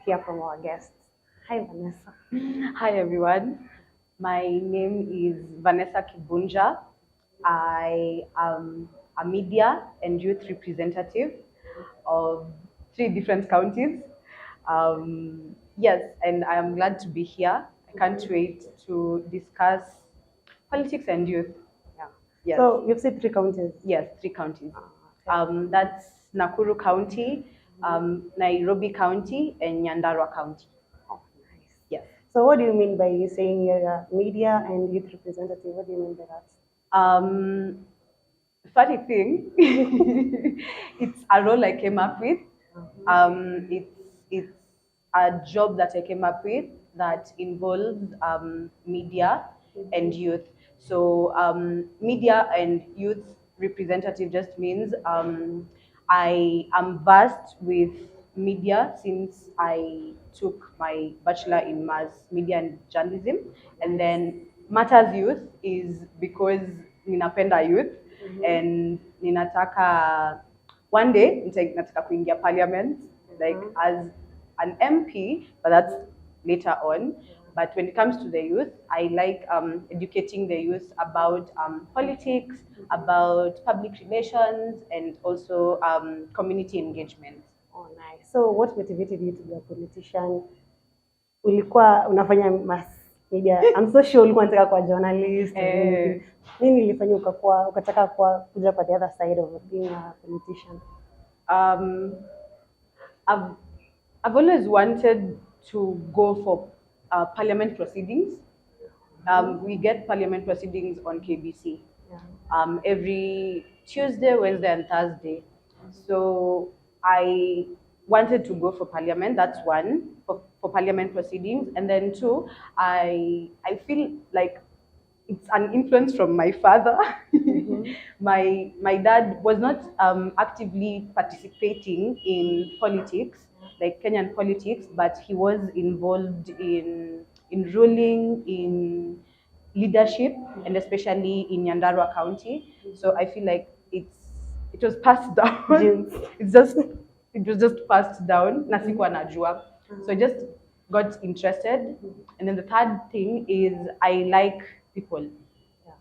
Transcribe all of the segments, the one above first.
hear from our guests. Hi, Vannessa. Hi everyone, my name is Vannessa Kibunja. I am a media and youth representative of 3 different counties. Yes, and I am glad to be here. I can't wait to discuss politics and youth. Yeah. Yes, So you've said 3 counties. yes, 3 counties. Okay. That's Nakuru County, Nairobi County, and Nyandarua County. Oh, nice. Yes. So what do you mean by saying you're a media and youth representative? What do you mean by that? Funny thing, it's a role I came up with. It's a job that I came up with that involves media and youth. So media and youth representative just means I am versed with media since I took my bachelor in mass media and journalism, and then matters youth is because ninapenda youth and ninataka one day nataka kuingia parliament like as an MP, but that's later on. But when it comes to the youth, I like educating the youth about politics, about public relations, and also community engagement. Oh, nice. So what motivated you to be a politician? Ulikuwa unafanya mass media. I'm so sure ulikuwa unataka kuwa journalist. Nini ilifanya ukataka kuja kwa the other side of being a politician? Um, I've always wanted to go for parliament proceedings. We get parliament proceedings on KBC every Tuesday, Wednesday, and Thursday. So I wanted to go for parliament. That's one for parliament proceedings, and then two, I feel like it's an influence from my father. My dad was not actively participating in politics, like Kenyan politics, but he was involved in ruling, in leadership, and especially in Nyandarua County. So I feel like it was passed down. It was just passed down. Na sikuwa najua. So I just got interested. And then the third thing is I like people.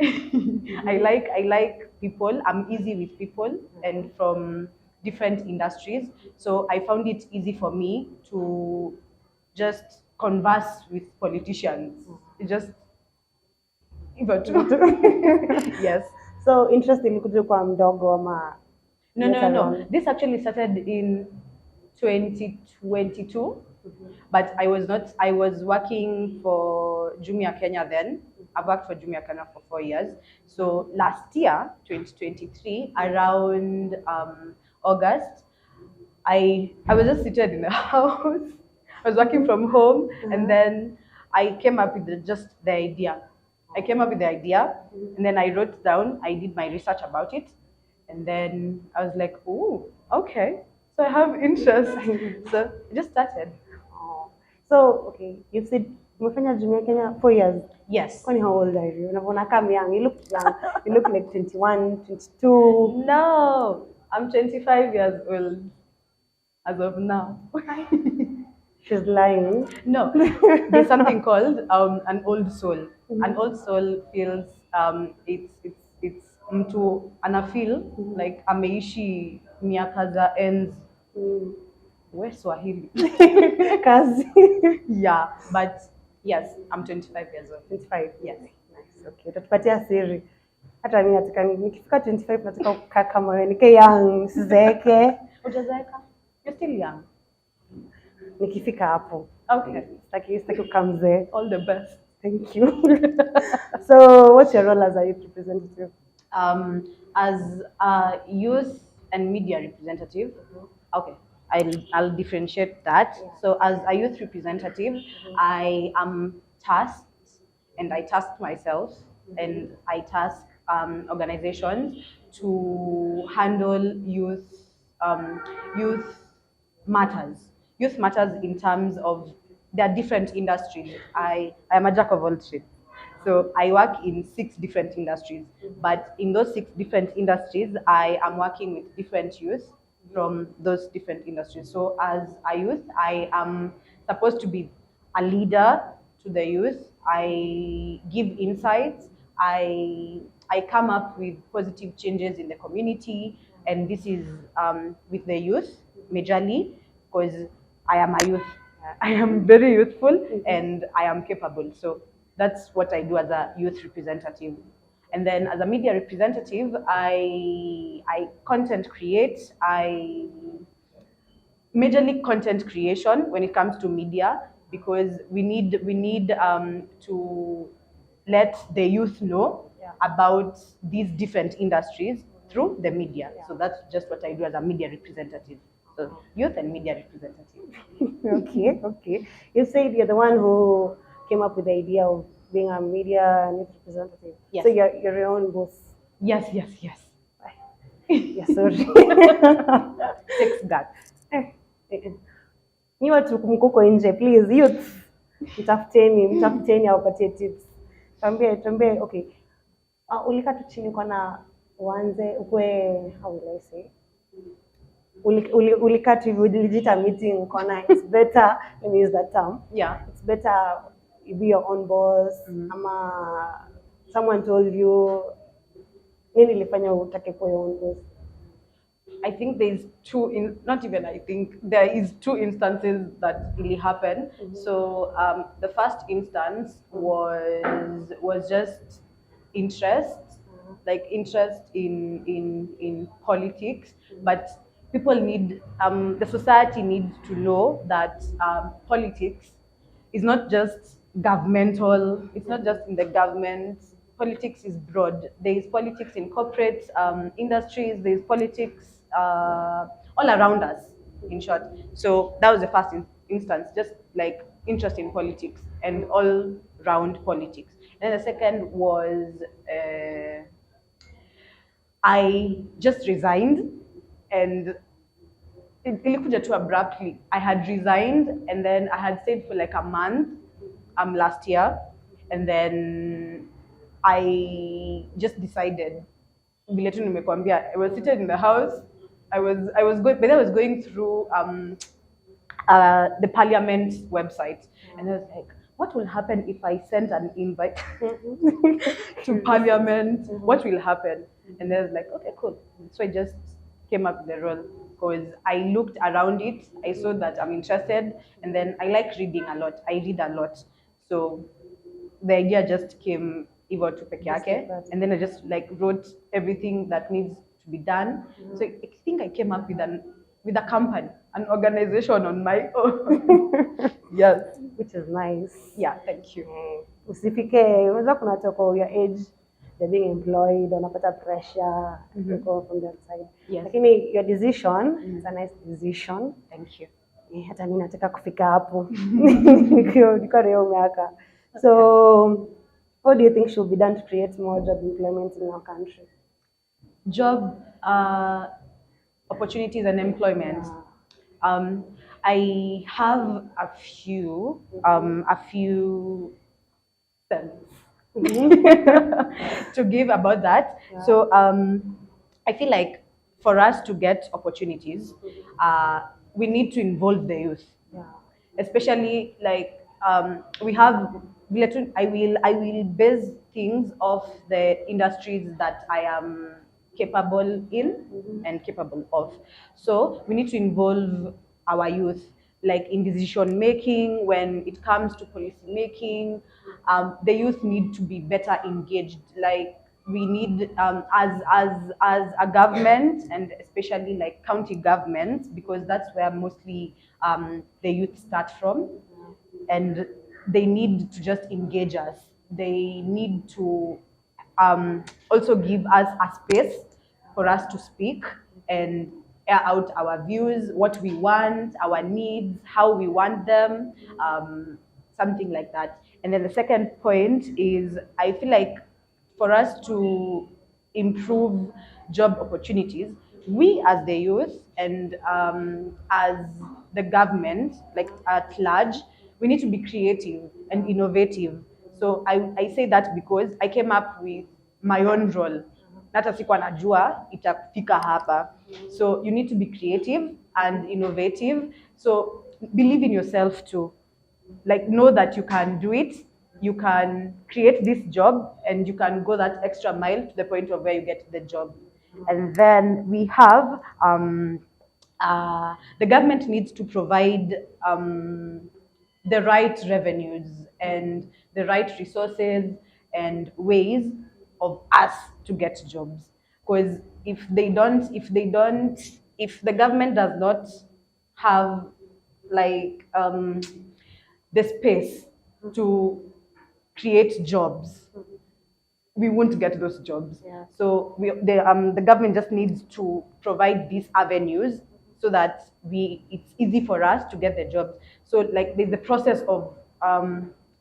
I like people. I'm easy with people and from different industries. So I found it easy for me to just converse with politicians. It just hivyo tu. Yes. So interest ilikuja kwa mdogo ama No. This actually started in 2022, but I was working for Jumia Kenya then. I've worked for Jumia Kenya for 4 years. So last year, 2023, around August, I was just seated in the house. I was working from home, and then I came up with just the idea. I came up with the idea, and then I wrote down. I did my research about it, and then I was like, "Oh, okay." So I have interest. So I just started. Oh. So okay, you said umefanya Jumia Kenya 4 years. Yes. Kwani how old are you? Unavona kama young. You look young. You look like 21, 22. No, I'm 25 years old as of now. She's lying. No, there's something called an old soul. An old soul feels it's mtu anafeel like ameishi miaka za enzi. We Swahili. Kazi. Yeah, but yes, I'm 25 years old. 25. Yes. Nice. Okay. Utatupatia siri. Hata mimi nataka nikifika 25 nataka kukaa kama wewe, nike young, nisizeeke. Hujazeeka? You're still young. Nikifika hapo. Okay. Sitaki kukaa mzee. All the best. Thank you. So, what's your role as a youth representative? As a youth and media representative, okay, I'll differentiate that. Yeah. So, as a youth representative, I am tasked, and I task myself, and I task organizations to handle youth matters. Youth matters in terms of there are different industries. I am a jack of all trades. So I work in 6 different industries, but in those 6 different industries, I am working with different youth from those different industries. So as a youth, I am supposed to be a leader to the youth. I give insights. I come up with positive changes in the community, and this is with the youth majorly because I am a youth. I am very youthful and I am capable. So that's what I do as a youth representative. And then as a media representative, I content create. I majorly content creation when it comes to media because we need to let the youth know about these different industries through the media. So that's just what I do as a media representative. So youth and media representative. Okay. You said you're the one who came up with the idea of being a media and youth representative. Yes. So you're your own boss. Yes. Yes, sorry. Takes guts. Nyi watu mkoko nje, please youth, mtafuteni awapatie tips. Tuambie, okay. Ulikaa tu chini kwana uanze ukwe, how will I say? Ulikaa tu hivi ulijita meeting kwana it's better, let me use that term. Yeah. It's better you be your own boss. Ama someone told you nini ilifanya utake kuwa your own boss? I think there is there is two instances that really happened. So the first instance was just interest, like interest in politics, but people need the society needs to know that politics is not just governmental. It's not just in the government. Politics is broad. There is politics in corporate industries. There is politics all around us, in short. So that was the first instance, just like interest in politics and all round politics. And then the second was I just resigned, and ilikuja too abruptly. I had resigned, and then I had stayed for like a month last year, and then I just decided. I was seated in the house. I was going through the parliament website, and I was like, what will happen if I send an invite to parliament? What will happen? And I was like, okay, cool. So I just came up with the role because I looked around it. I saw that I'm interested, and then I like reading a lot. I read a lot, so the idea just came Ivo to peke yake, and then I just like wrote everything that needs to be done. So I think I came up with a company, an organization on my own. Yes, which is nice. Yeah, thank you. Usifike, unaweza kuna toko your age, they're being employed, unapata pressure from that side. Yes. Lakini your decision is a nice decision. Thank you. Hata mimi nataka kufika hapo. Niko leo miaka. So what do you think should be done to create more job employment in our country? Job opportunities and employment. I have a few cents to give about that. Yeah. So I feel like for us to get opportunities, we need to involve the youth. Yeah. Especially like we have. I will base things off the industries that I am capable in and capable of. So we need to involve our youth, like in decision making. When it comes to policy making, the youth need to be better engaged. Like we need as a government, and especially like county governments, because that's where mostly the youth start from, and they need to just engage us. They need to also give us a space for us to speak and air out our views, what we want, our needs, how we want them, something like that. And then the second point is, I feel like for us to improve job opportunities, we as the youth and as the government, like at large, we need to be creative and innovative. So I say that because I came up with my own role. Hata sikuwa najua itafika hapa. So you need to be creative and innovative. So believe in yourself too. Like, know that you can do it, you can create this job, and you can go that extra mile to the point of where you get the job. And then we have the government needs to provide the right revenues and the right resources and ways of us to get jobs. Because if the government does not have like the space to create jobs, we won't get those jobs. Yeah. So the government just needs to provide these avenues so that it's easy for us to get the jobs. So like there's the process of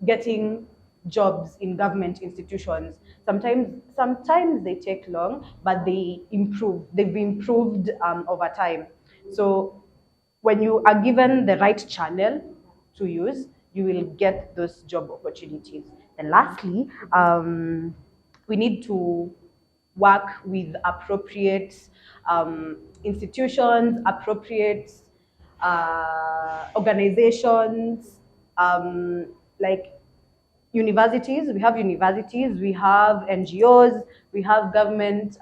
getting jobs in government institutions. Sometimes they take long, but they've improved over time. So when you are given the right channel to use, you will get those job opportunities. And lastly, we need to work with appropriate institutions, appropriate organizations, like universities. We have universities, we have NGOs, we have government,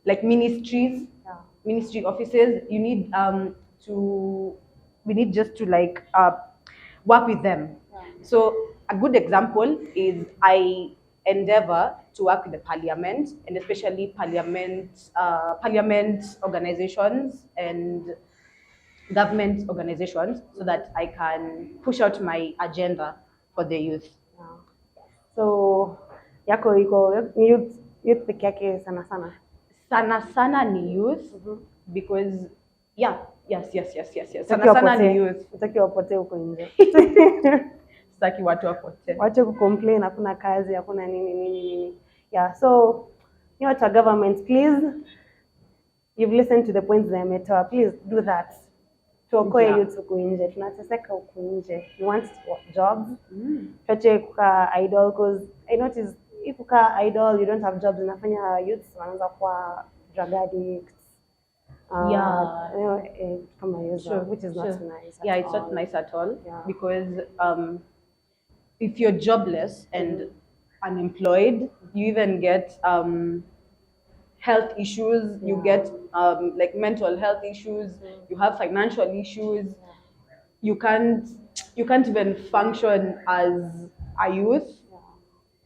like ministries, ministry offices. We need just to like work with them. So a good example is I endeavor to work with the parliament, and especially parliament organizations and government organizations, so that I can push out my agenda for the youth. So yako iko ni youth peke yake sana sana? Sana sana ni youth, because yes. Sana Utaki sana ni wapotee. youth. Utaki wapotee huko nje. Sitaki watu wapotee. Wache kucomplain, hakuna kazi, hakuna nini. Yeah, so you know, to government, please, you've listened to the points that I made. Please do that. Tuokoe youth huku nje, tunateseka huku nje. You want jobs? Tuache kukaa idle, because I noticed if ukaa idle, you don't have jobs, inafanya youth wanaanza kuwa drug addicts. You know, kama hizo, which is not nice. Yeah, it's not nice at all. Yeah. Because if you're jobless and unemployed, you even get health issues. You get like mental health issues. You have financial issues. You can't even function as a youth,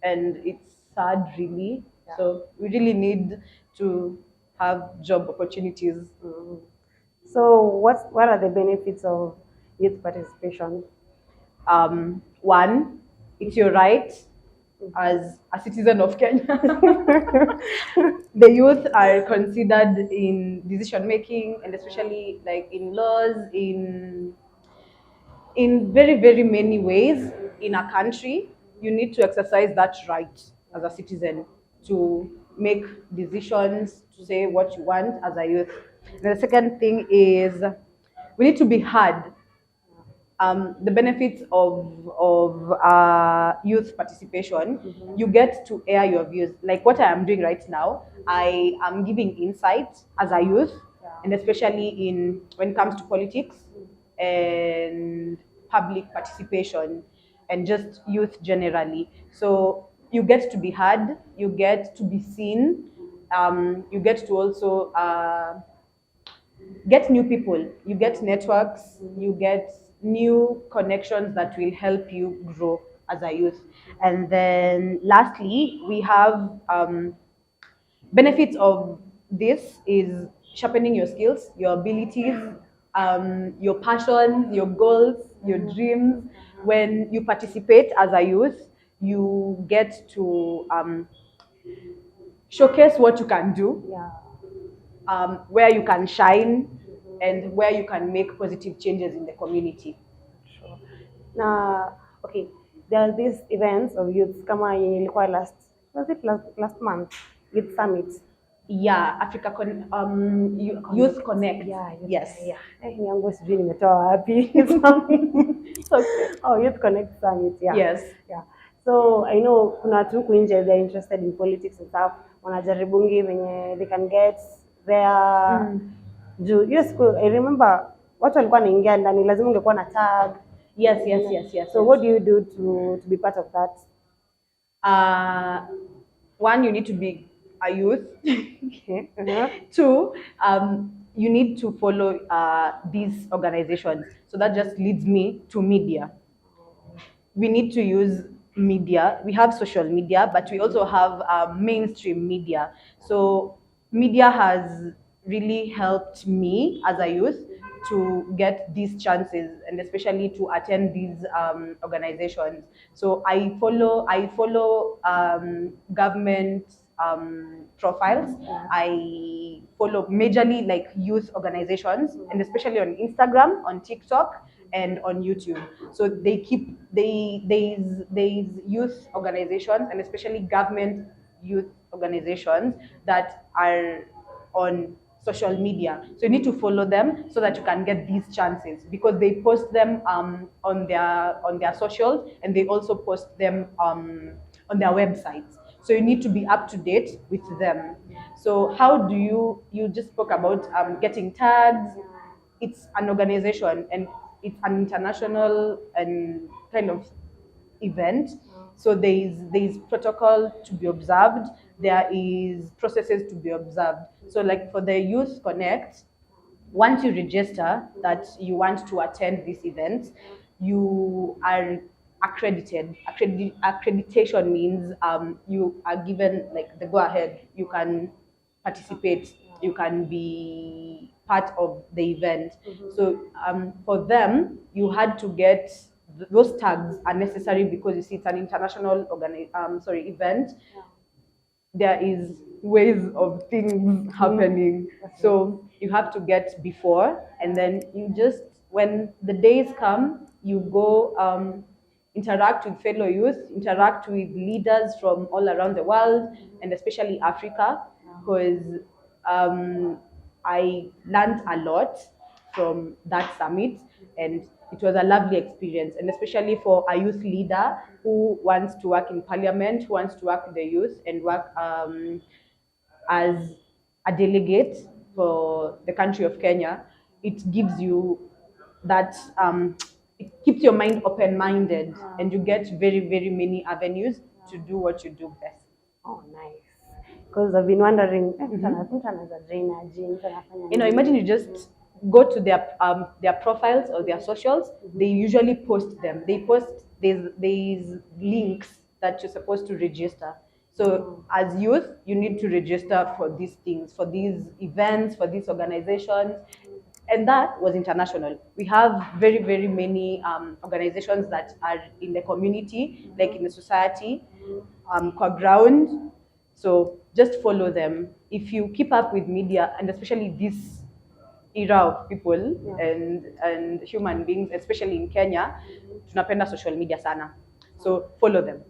and it's sad, really. So we really need to have job opportunities. So what are the benefits of youth participation? One, it's your right as a citizen of Kenya. The youth are considered in decision making, and especially like in laws, in very, very many ways in a country. You need to exercise that right as a citizen to make decisions, to say what you want as a youth. And the second thing is we need to be heard. The benefits of youth participation, you get to air your views. Like what I am doing right now, I am giving insight as a youth, and especially when it comes to politics and public participation and just youth generally. So you get to be heard, you get to be seen, you get to also get new people, you get networks, you get new connections that will help you grow as a youth. And then lastly, we have benefits of this is sharpening your skills, your abilities, your passions, your goals, your dreams. When you participate as a youth, you get to showcase what you can do, where you can shine, and where you can make positive changes in the community. Sure. Now, okay, there are these events of youth kama yenye ilikuwa last month, youth summit. Yeah, Youth Connect. Yes. Yangu sijui nimetoa wapi. Okay. Oh, Youth Connect Summit. Yeah. Yes. Yeah. So I know kuna watu huku nje, they're interested in politics and stuff. Wanajaribungi venye they can get there. Yes, I remember watu walikuwa wanaingia ndani, lazima ungekuwa na tag. Yes. So what do you do to be part of that? One, you need to be a youth. Okay. Two, you need to follow these organizations. So that just leads me to media. We need to use media. We have social media, but we also have mainstream media. So media has really helped me as a youth to get these chances, and especially to attend these organizations. So I follow government profiles. I follow majorly like youth organizations, and especially on Instagram, on TikTok, and on YouTube. So there's youth organizations, and especially government youth organizations that are on social media. So you need to follow them so that you can get these chances, because they post them on their socials, and they also post them on their websites. So you need to be up to date with them. So how do you just spoke about getting tags? It's an organization, and it's an international and kind of event. So there is protocol to be observed. There is processes to be observed. So like for the Youth Connect, once you register that you want to attend this event, you are accredited. Accreditation means you are given like the go ahead. You can participate. You can be part of the event. So for them, you had to get those tags are necessary, because you see it's an international event. There is ways of things happening. So you have to get before, and then you just, when the days come, you go interact with fellow youth, interact with leaders from all around the world, and especially Africa, because I learned a lot from that summit, and it was a lovely experience, and especially for a youth leader who wants to work in parliament, who wants to work with the youth and work as a delegate for the country of Kenya. It gives you that it keeps your mind open-minded, and you get very, very many avenues to do what you do best. Oh, nice. Because I've been wondering, Imagine you just go to their profiles or their socials. They usually post them. They post these links that you're supposed to register. So as youth, you need to register for these things, for these events, for these organizations. And that was international. We have very, very many organizations that are in the community, like in the society, core ground. So just follow them. If you keep up with media, and especially this era of people and human beings, especially in Kenya, tunapenda social media sana. So follow them.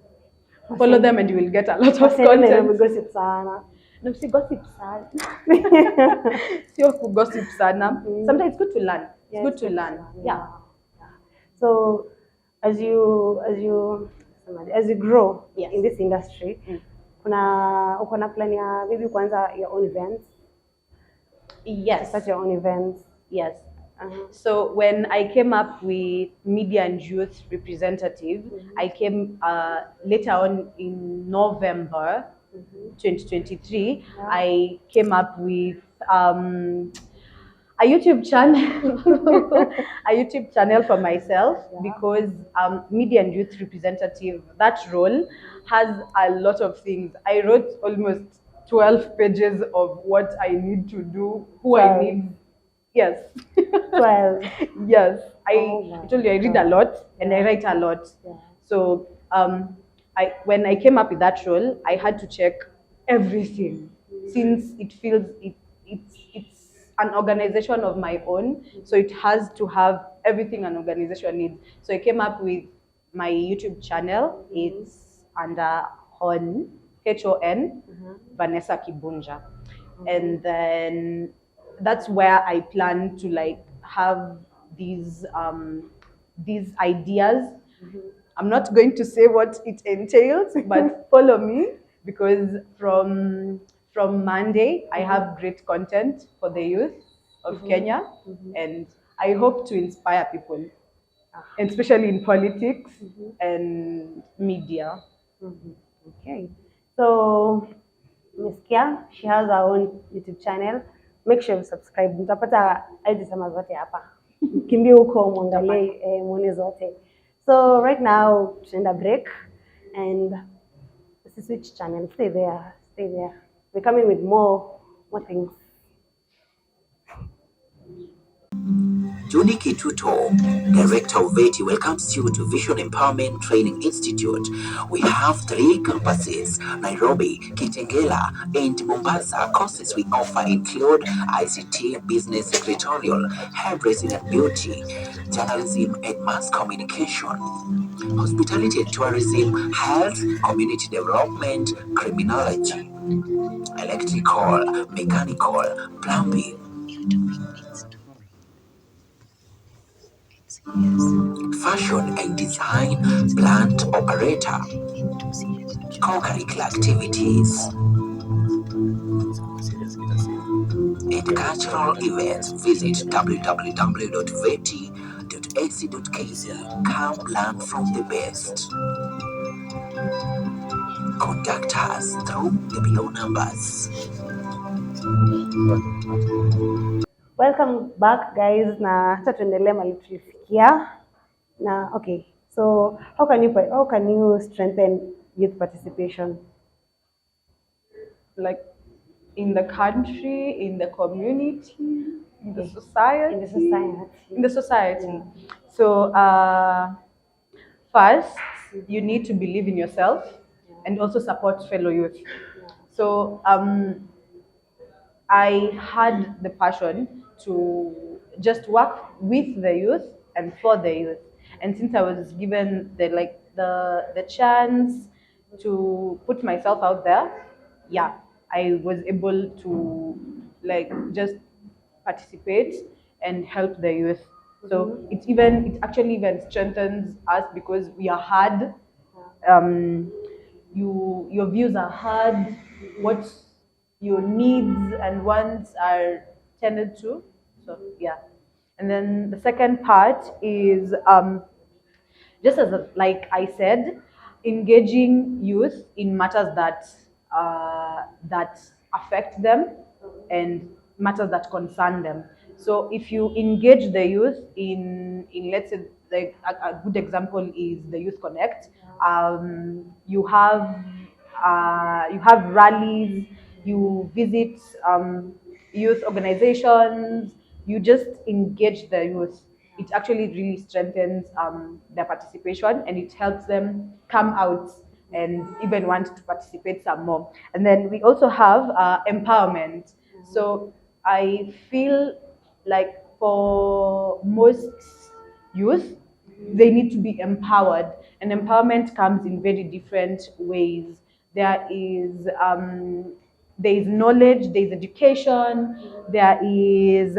Follow them, and you will get a lot of content. Gossip sana. No, see, gossip sana. Gossip sana. Sometimes it's good to learn. It's good to learn. Yeah. So as you grow in this industry, uko na plan ya maybe kuanza your own events? Yes. Start your own events? Yes. So when I came up with media and youth representative, I came later on in November 2023. I came up with a YouTube channel, a YouTube channel for myself, because media and youth representative, that role has a lot of things. I wrote almost 12 pages of what I need to do, who I need. Yes. 12. Yes. I told you I read a lot and I write a lot. So when I came up with that role, I had to check everything, since it feels it's an organization of my own, so it has to have everything an organization needs. So I came up with my YouTube channel. It's under HON, HON, MissVannessaKibunja, and then that's where I plan to like have these ideas. I'm not going to say what it entails, but follow me, because from Monday I have great content for the youth of Kenya, and I hope to inspire people, and especially in politics and media. Okay. So Miss Kia, she has her own YouTube channel. Make sure you subscribe. Mtapata hizi sema zote hapa. Kimbie huko muangalie muone zote. So right now tunaenda break and this is switch channel. Stay there. Stay there. We're coming with more things. Judy Kituto, Director of VETI, welcomes you to Vision Empowerment Training Institute. We have 3 campuses, Nairobi, Kitengela, and Mombasa. Courses we offer include ICT, Business Secretarial, Hairdressing and Beauty, Journalism and Mass Communication, Hospitality and Tourism, Health, Community Development, Criminology, Electrical, Mechanical, Plumbing, Fashion and Design, Plant Operator, Co-curricular activities, and cultural events. Visit www.veti.ac.kz. Come learn from the best. Contact us through the below numbers. Welcome back guys, na hata tuendelee mali tulifikia. Na okay. So how can you strengthen youth participation? Like in the country, in the community, in the society. In the society. So first, you need to believe in yourself and also support fellow youth. So I had the passion to just work with the youth and for the youth. And since I was given the chance to put myself out there, yeah, I was able to just participate and help the youth. So it actually even strengthens us because we are heard. Your views are heard. What your needs and wants are tended to. So yeah. And then the second part is just like I said, engaging youth in matters that affect them and matters that concern them. So if you engage the youth in let's say like a good example is the Youth Connect. You have rallies, you visit youth organizations, you just engage the youth. It actually really strengthens their participation and it helps them come out and even want to participate some more. And then we also have empowerment. So I feel like for most youth, they need to be empowered, and empowerment comes in very different ways. There is knowledge, there is education, there is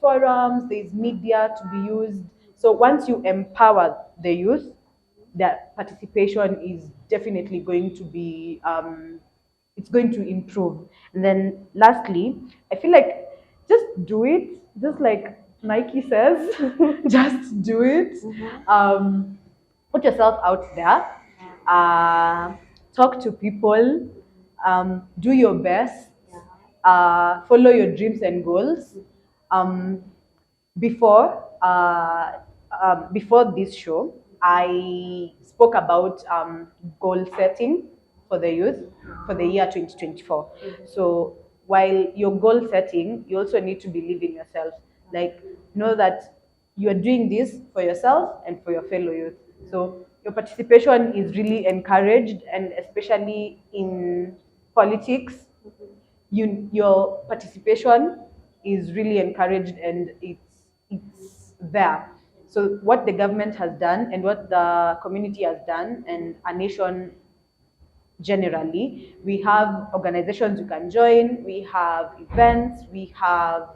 forums, there is media to be used. So once you empower the youth, their participation is definitely going to be it's going to improve. And then lastly, I feel like just do it, just like Nike says, just do it. Put yourself out there, talk to people, do your best, follow your dreams and goals. Before this show, I spoke about goal setting for the youth for the year 2024. So while you're goal setting, you also need to believe in yourself. Like, know that you are doing this for yourself and for your fellow youth. So your participation is really encouraged, and especially in politics, your participation is really encouraged and it's there. So what the government has done and what the community has done and a nation generally, we have organizations you can join, we have events, we have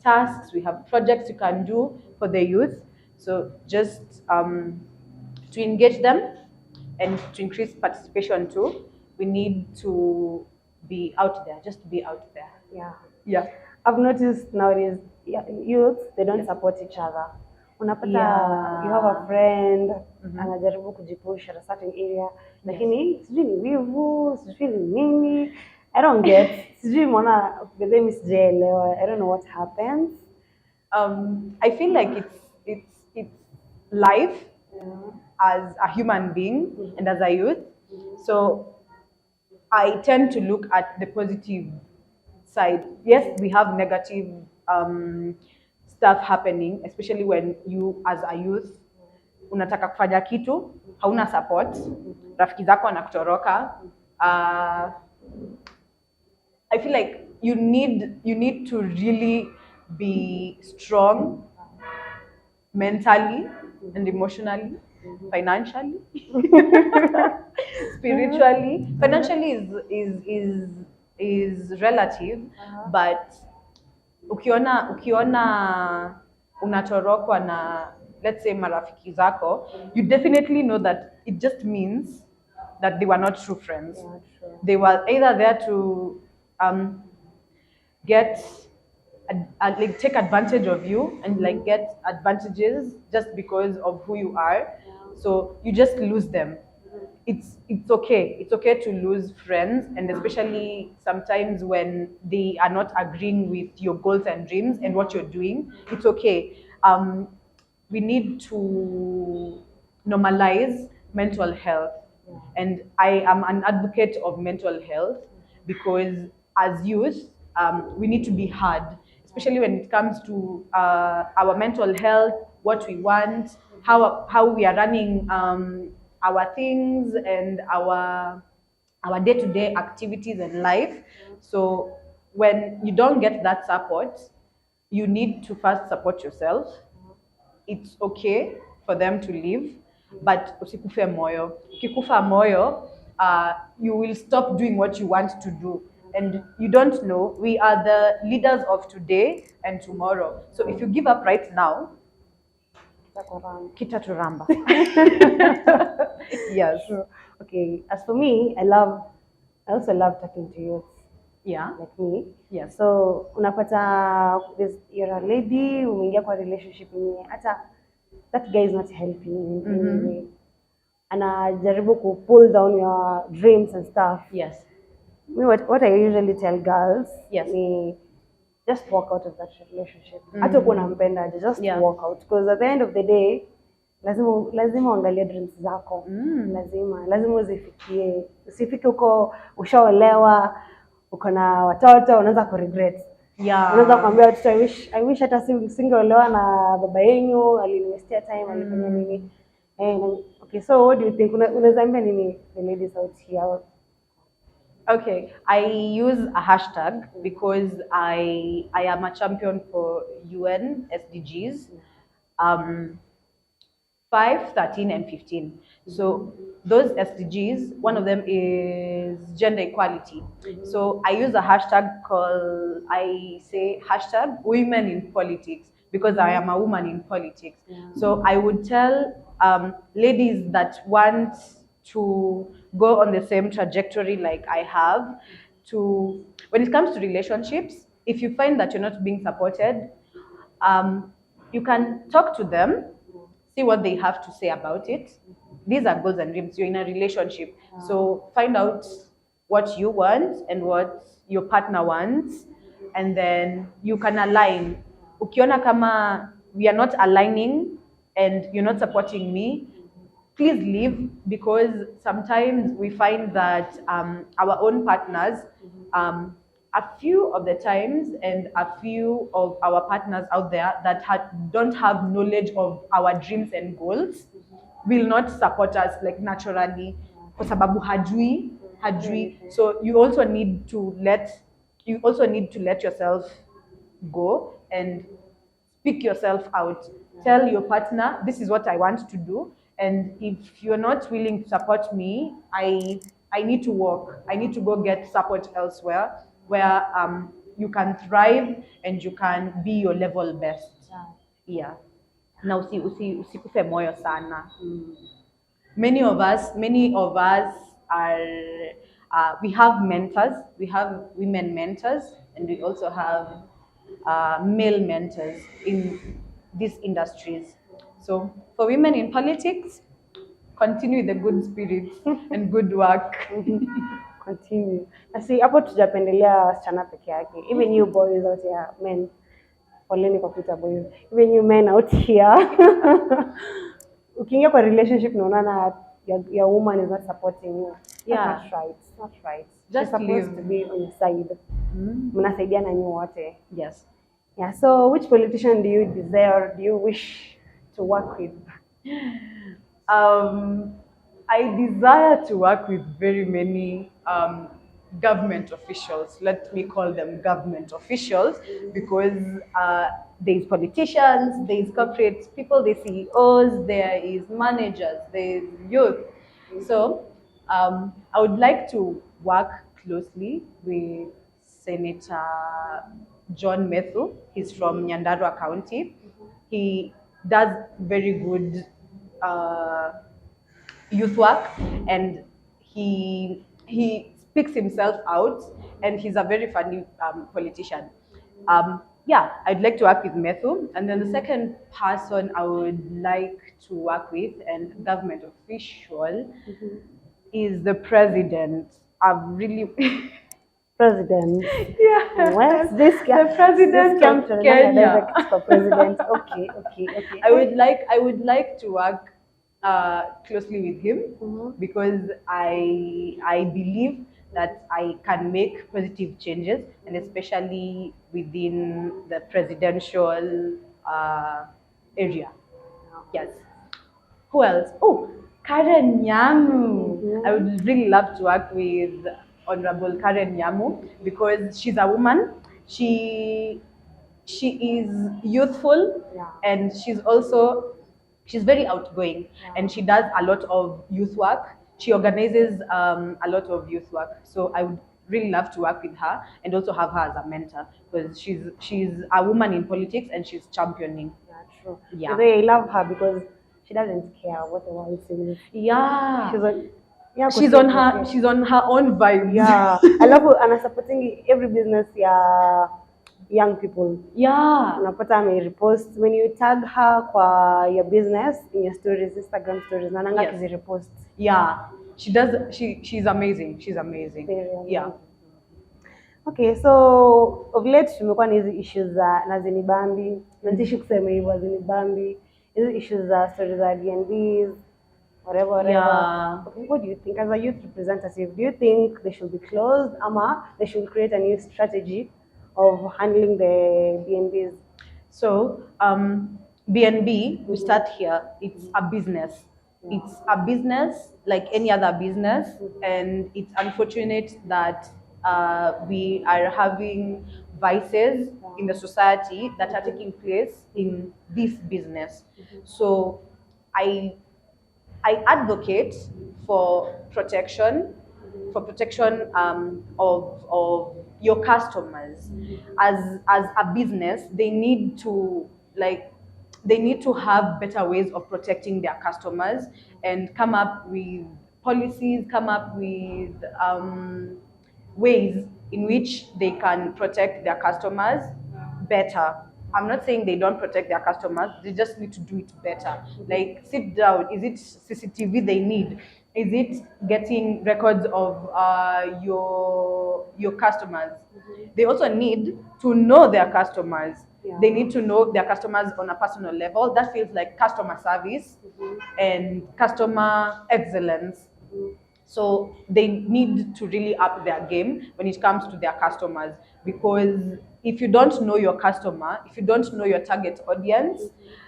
tasks, we have projects you can do for the youth. So just to engage them and to increase participation too, we need to be out there, just to be out there. Yeah. Yeah. I've noticed nowadays youth, they don't support each other. Unapata Yeah. you have a friend anajaribu kujipush at a certain area, lakini sijui ni wivu, sijui ni nini, I don't get. Sijui mbona bedhe mimi sijaelewa. I don't know what happens. I feel like it's life as a human being and as a youth. So I tend to look at the positive side. Yes, we have negative stuff happening, especially when you as a youth unataka kufanya kitu, hauna support, rafiki zako wanakutoroka. I feel like you need to really be strong mentally and emotionally, financially, spiritually. Financially is relative, but ukiona unatorokwa na, let's say, marafiki zako, you definitely know that it just means that they were not true friends. Yeah, true. They were either there to get like take advantage of you and like get advantages just because of who you are. So you just lose them. It's okay. It's okay to lose friends, and especially sometimes when they are not agreeing with your goals and dreams and what you're doing. It's okay. We need to normalize mental health, and I am an advocate of mental health because as youth, we need to be hard, especially when it comes to our mental health, what we want, how we are running our things and our day-to-day activities and life. So when you don't get that support, you need to first support yourself. It's okay for them to leave, but usikufe moyo. Ukikufa moyo, you will stop doing what you want to do. And you don't know, we are the leaders of today and tomorrow. So if you give up right now, kitaturamba. Yes. True. Okay, as for me, I also love talking to youth Yeah. like me. Yes. So unapata you're a lady, umeingia kwa relationship yenye hata that guy is not helping in any way. Anajaribu ku pull down your dreams and stuff. Yes. Me, what I usually tell girls, Yes. ni just walk out of that relationship. Hata uko unampenda, just Yeah. walk out, because at the end of the day lazima uangalie dreams zako. Lazima uzifikie. Usifike uko ushaolewa, uko na watoto, unaanza ku regret. Yeah. Unaweza kuambia watoto, I wish hata singeolewa na baba yenu, aliniwestia time, alifanya nini. Okay, so what do you think? Unaweza ambia nini the ladies out here? Okay, I use a hashtag because I am a champion for UN SDGs, 5, 13, and 15. So those SDGs, one of them is gender equality. So I use a hashtag called, I say hashtag women in politics because I am a woman in politics. So I would tell ladies that want to go on the same trajectory like I have, to, when it comes to relationships, if you find that you're not being supported, you can talk to them, see what they have to say about it. These are goals and dreams. You're in a relationship. So find out what you want and what your partner wants, and then you can align. Ukiona kama we are not aligning and you're not supporting me, please leave, because sometimes we find that our own partners, a few of the times, and a few of our partners out there that don't have knowledge of our dreams and goals will not support us like naturally, kwa sababu hajui. So you also need to let yourself go and speak yourself out. Tell your partner, this is what I want to do, and if you're not willing to support me, I need to walk. I need to go get support elsewhere where you can thrive and you can be your level best. Yeah. Na usikufe moyo sana. Many of us are we have mentors. We have women mentors, and we also have male mentors in these industries. So for women in politics, continue the good spirits and good work. Continue. Na si hapo tujapendelea wasichana peke yake. Even you boys out here, men. Poleni kwa kuita boys. Even you men out here. Ukiingia kwa relationship unaona your woman is not supporting you. Yeah. That's not right. It's not right. Just She's supposed leave. to be on your side. Mnasaidiana nyi wote. Yes. Yeah. So which politician do you desire, do you wish to work with? I desire to work with very many government officials. Let me call them government officials because there's politicians, there's corporate people, there's CEOs, there is managers, there's youth. So I would like to work closely with Senator John Methu. He's from Nyandarua County. He does very good youth work, and he speaks himself out, and he's a very funny politician. Yeah, I'd like to work with Methu, and then the second person I would like to work with and government official is the president. I've really President. yeah. Well, this The president this came of to Kenya. direct for president. Okay. I would like to work closely with him because I believe that I can make positive changes, and especially within the presidential area. Yes. Who else? Oh, Karen Nyamu. I would really love to work with Honorable Karen Nyamu because she's a woman. She is youthful, and she's very outgoing, and she does a lot of youth work. She organizes a lot of youth work. So I would really love to work with her and also have her as a mentor because she's a woman in politics and she's championing. Yeah, true. Yeah. I love her because she doesn't care what the world says. Yeah. She's on She's on her own vibe. Yeah. I love her, and I'm supporting every business. Yeah. Young people. Yeah. Unapata repost when you tag her kwa your business in your stories, Instagram stories. Nananga Yes. repost. Yeah. She does. She's amazing. She's amazing. Very amazing. Yeah. Okay, so of late tumekuwa na hizi issues za na zinibambi. Nantishi kusema hivyo zinibambi. Hizi issues za stories za DNBs, whatever. Yeah. Okay, what do you think as a youth representative? Do you think they should be closed, ama they should create a new strategy of handling the BNBs? So BNB, we start here. It's a business. It's a business like any other business, and it's unfortunate that we are having vices in the society that are taking place in this business. So I advocate for protection of your customers. As a business, they need to have better ways of protecting their customers and come up with policies, come up with ways in which they can protect their customers better. I'm not saying they don't protect their customers, they just need to do it better. Like, sit down, is it CCTV they need? Is it getting records of your customers? They also need to know their customers. They need to know their customers on a personal level. That feels like customer service and customer excellence. So they need to really up their game when it comes to their customers, because if you don't know your customer, if you don't know your target audience,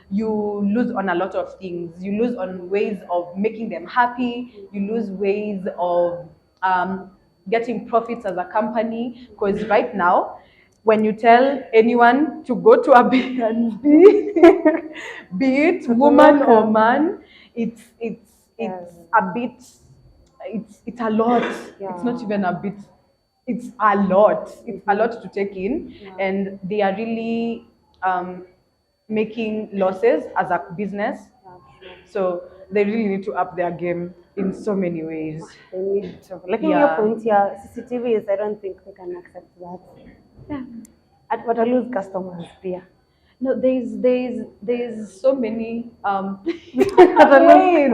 you lose on a lot of things. You lose on ways of making them happy. You lose ways of getting profits as a company, because right now, when you tell anyone to go to a B&B, be it woman or man, it's a bit. It's a lot. It's not even a bit. It's a lot. It's a lot to take in, and they are really making losses as a business. So they really need to up their game in so many ways. They need to. Like in your point here, CCTVs, I don't think they can accept that. watalose customers pia. No, there's so many Watalose ways.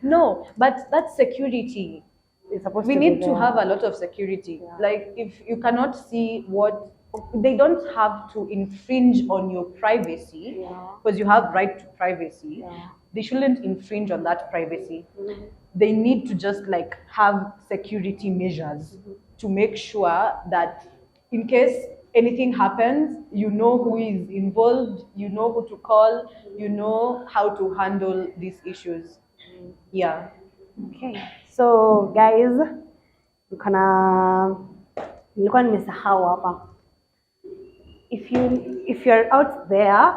No, but that's security. It's supposed We to need be to there. have a lot of security. Yeah. Like if you cannot see what, they don't have to infringe on your privacy, Yeah. because you have right to privacy. Yeah. They shouldn't infringe on that privacy. They need to just like have security measures to make sure that in case anything happens, you know who is involved, you know who to call, you know how to handle these issues. Yeah. Okay. So guys, nilikuwa nimesahau hapa. If you're out there,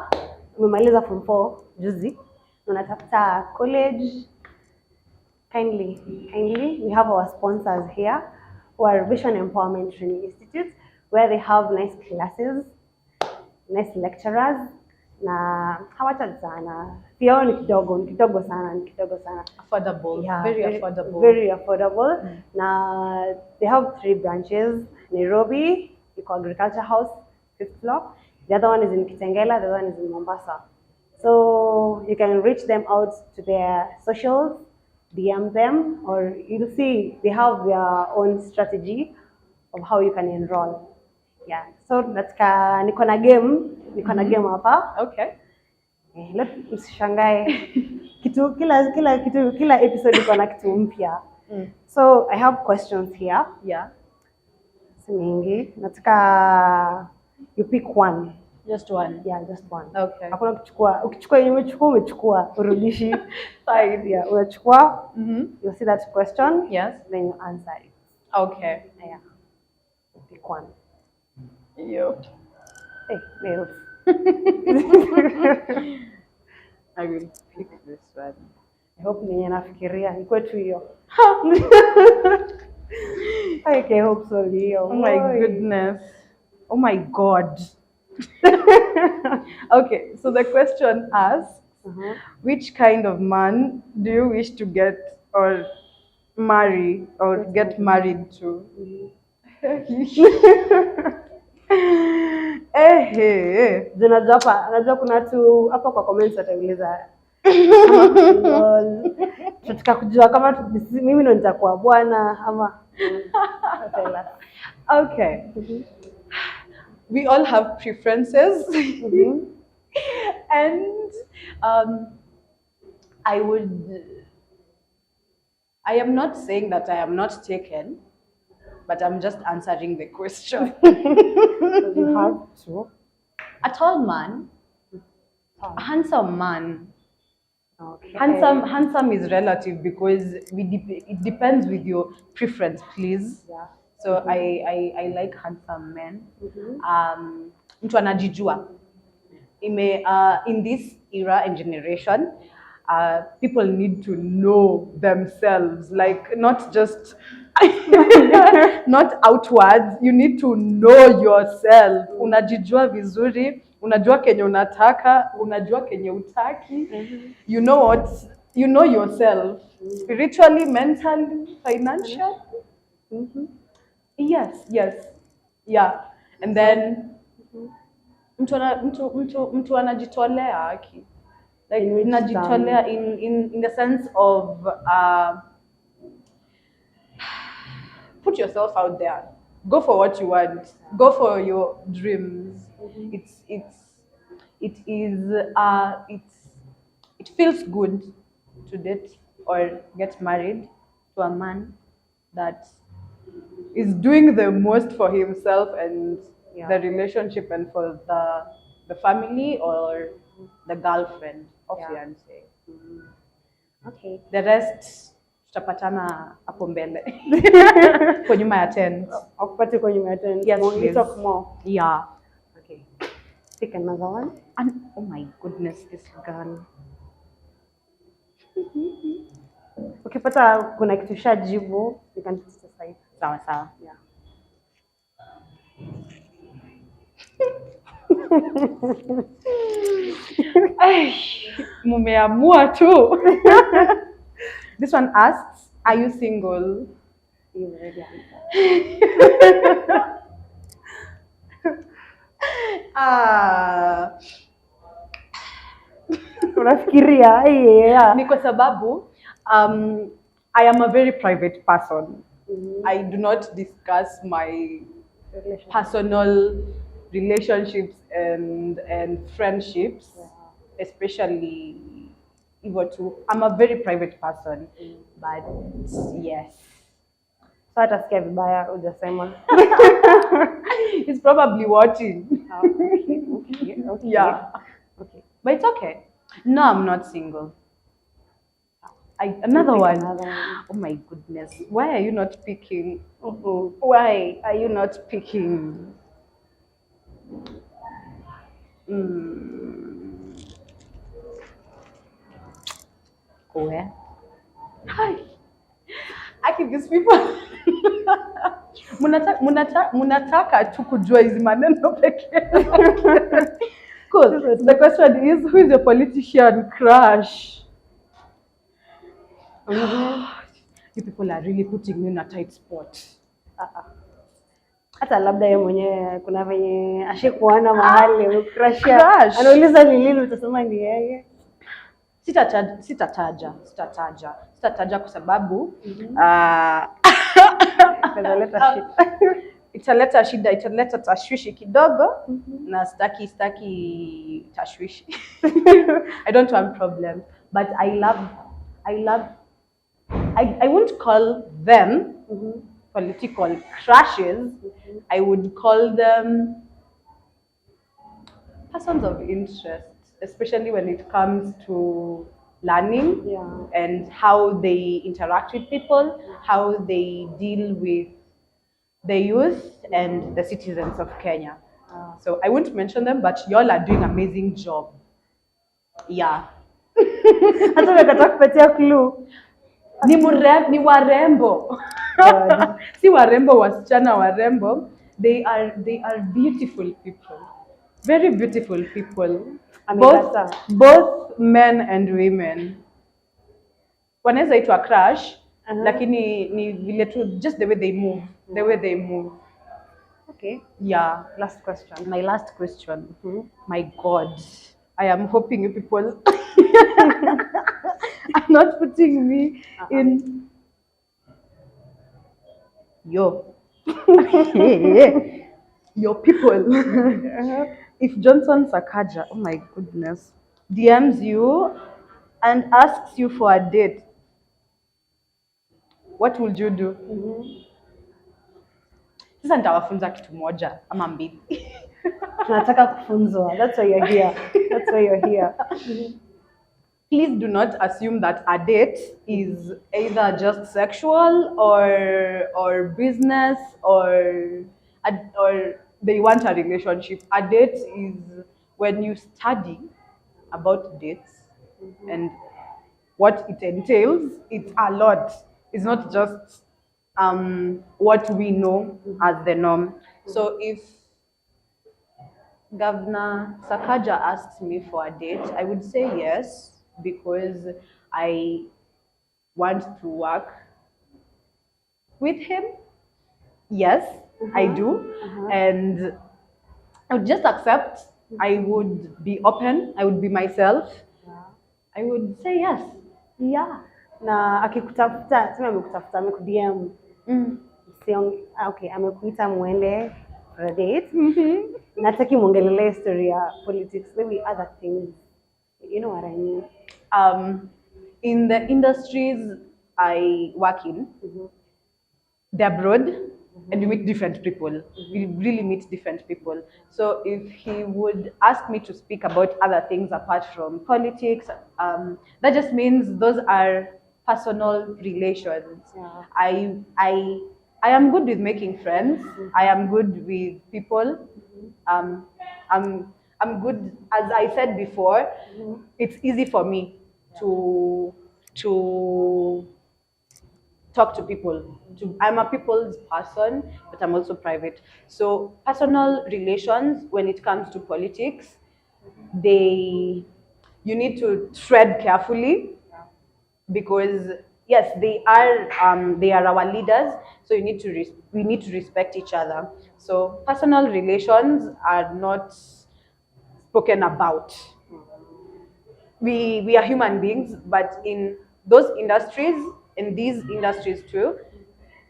umemaliza form 4 juzi, unatafuta college, kindly we have our sponsors here who are Vision Empowerment Training Institute, where they have nice classes, nice lecturers, na hawachaji sana. Pia ni kidogo sana. Affordable. Yeah, very affordable. Very affordable. Na they have 3 branches. Nairobi, iko Agriculture House, 5th floor. The other one is in Kitengela, the other one is in Mombasa. So you can reach them out to their socials, DM them, or you'll see they have their own strategy of how you can enroll. Yeah. So niko na game hapa. Okay. Let msishangae. Kila episode iko na kitu mpya. So I have questions here. Yeah. Mingi. Nataka you pick one. Just one. Yeah, just one. Okay. Hakuna kuchukua. Ukichukua yenye umechukua, urudishi. Fine. Yeah, unachukua. You see that question? Yes. Then you answer it. Okay. Yeah. Pick one. You. Hey, nails. I will pick this one. I hope ninye nafikiria ikuwe tu hiyo. I hope so, Leo. Oh my goodness. Oh my God. Okay, so the question asks, which kind of man do you wish to get or marry or get married to? Unajua kuna watu hapa kwa comments watauliza tunataka kujua kama mimi ndo nitakuwa bwana ama okay. We all have preferences. And I am not saying that I am not taken, but I'm just answering the question. you have to. A tall man, a handsome man. Okay. Handsome is relative because it depends with your preference, please. Yeah. So I like handsome men. Mtu anajijua. In this era and generation, people need to know themselves, like not just not outwards. You need to know yourself. Unajijua vizuri, unajua kenye unataka, unajua kenye utaki. You know what? You know yourself, spiritually, mentally, financially. Yes. Yeah. And then mtu anajitolea aki. Like najitolea in the sense of put yourself out there. Go for what you want. Go for your dreams. It feels good to date or get married to a man that is doing the most for himself and the relationship and for the family or the girlfriend or fiance. Okay. The rest tutapatana hapo mbele kwa nyuma ya tent. Akupate kwa nyuma ya tent. Yes, We talk more. Yeah. Okay. Pick another one. And oh my goodness, this girl. Ukipata kuna kitu shajibu, you can put it aside. Sawa. Yeah. Mumeamua tu. This one asks, are you single? You already answered. Unafikiria? Yeah. Ni kwa sababu I am a very private person. I do not discuss my personal relationships and friendships, especially hivyo tu. I'm a very private person, but yes. So atasikia vibaya hujasema. He's probably watching. Okay. Yeah. Okay. But it's okay. No, I'm not single. Another one. Oh my goodness. Why are you not picking? Why are you not picking? Where? Hi. I think these people munataka tu kujua hizi maneno pekee. Cool. The question is, who is your politician crush? You people are really putting me in a tight spot. Hata labda yeye mwenyewe kuna venye ashikuona mahali crush. Anauliza ni lini utasema ni yeye. Sitataja kwa sababu italeta shida, italeta tashwishi kidogo na staki tashwishi. I don't want problem, but I won't call them political crushes. I would call them persons of interest, especially when it comes to learning and how they interact with people, how they deal with the youth and the citizens of Kenya. So I won't mention them, but y'all are doing an amazing job. Yeah. Hata umekataa kupatia clue. Ni warembo. Si warembo wasichana warembo. They are beautiful people. Very beautiful people. Both men and women. Wanaweza itwa crush, lakini ni vile tu, just the way they move. The way they move. Okay. Yeah. Last question. My last question. My God. I am hoping you people are not putting me in. Yo. Your people. If Johnson Sakaja, oh my goodness, DMs you and asks you for a date, what would you do? Sasa nitawafunza kitu moja ama mbili. Tunataka kufunzwa. That's why you're here. That's why you're here. Please do not assume that a date is either just sexual or business or they want a relationship. A date is when you study about dates and what it entails. It's a lot. It's not just what we know as the norm. So if Governor Sakaja asks me for a date, I would say yes, because I want to work with him. Yes, I do. And I would just accept. I would be open. I would be myself. I would say yes. Yeah. Na akikutafuta, sema amekutafuta, amekudm. Okay, amekuita muende for a date. Nataki muongelele story ya politics, maybe other things. You know what I mean? In the industries I work in, they're broad and you meet different people. You really meet different people. So if he would ask me to speak about other things apart from politics, that just means those are personal relations. I am good with making friends. I am good with people. I'm good, as I said before, it's easy for me to talk to people. I'm a people's person, but I'm also private. So personal relations, when it comes to politics, you need to tread carefully, because yes, they are our leaders, so we need to respect each other. So personal relations are not spoken about. We are human beings, but in these industries too,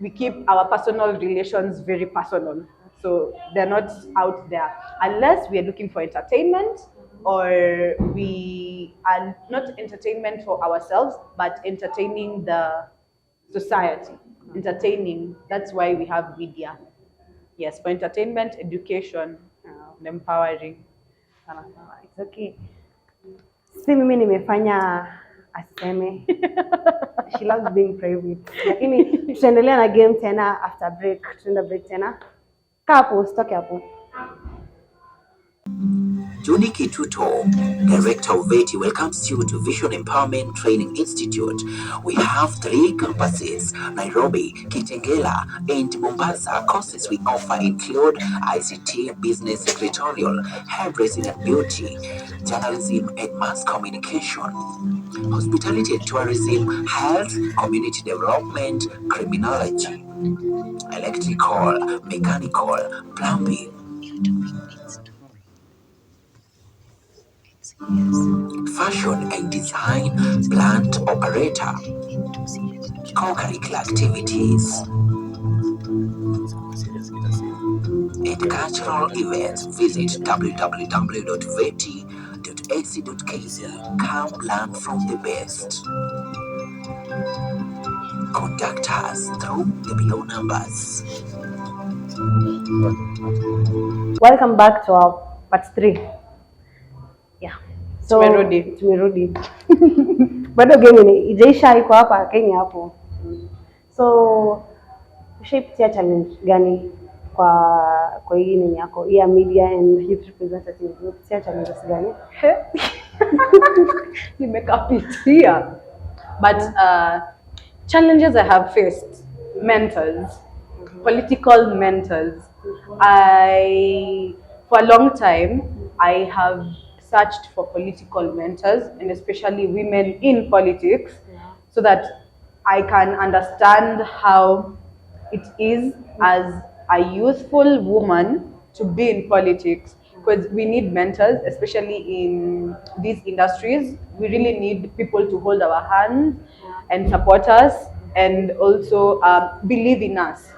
we keep our personal relations very personal. So they're not out there unless we are looking for entertainment, or we are not entertainment for ourselves, but entertaining the society. Entertaining. That's why we have media. Yes, for entertainment, education, and empowering. It's okay. Si mimi nimefanya aseme. She loves being private. Lakini tutaendelea na game tena after break. Tutaenda break tena. Kaa hapo, usitoke hapo. Judy Kituto, Director of VETI, welcomes you to Vision Empowerment Training Institute. We have 3 campuses, Nairobi, Kitengela, and Mombasa. Courses we offer include ICT, Business Secretarial, Hairdressing and Beauty, Journalism and Mass Communication, Hospitality and Tourism, Health, Community Development, Criminology, Electrical, Mechanical, Plumbing, Fashion and Design, Plant Operator, Co-curricular activities, and cultural events. Visit www.veti.ac.kz. Come learn from the best. Contact us through the below numbers. Welcome back to our part 3. Yeah. So tumerudi. Bado game ni ijaisha, iko hapa Kenya hapo. So ushapitia challenge gani kwa hii nini yako ya media and youth representative? Umepitia challenges gani? Nimekapitia. But challenges I have faced: mentors, political mentors. For a long time, I have searched for political mentors, and especially women in politics, so that I can understand how it is as a youthful woman to be in politics. Because we need mentors, especially in these industries. We really need people to hold our hands and support us, and also believe in us.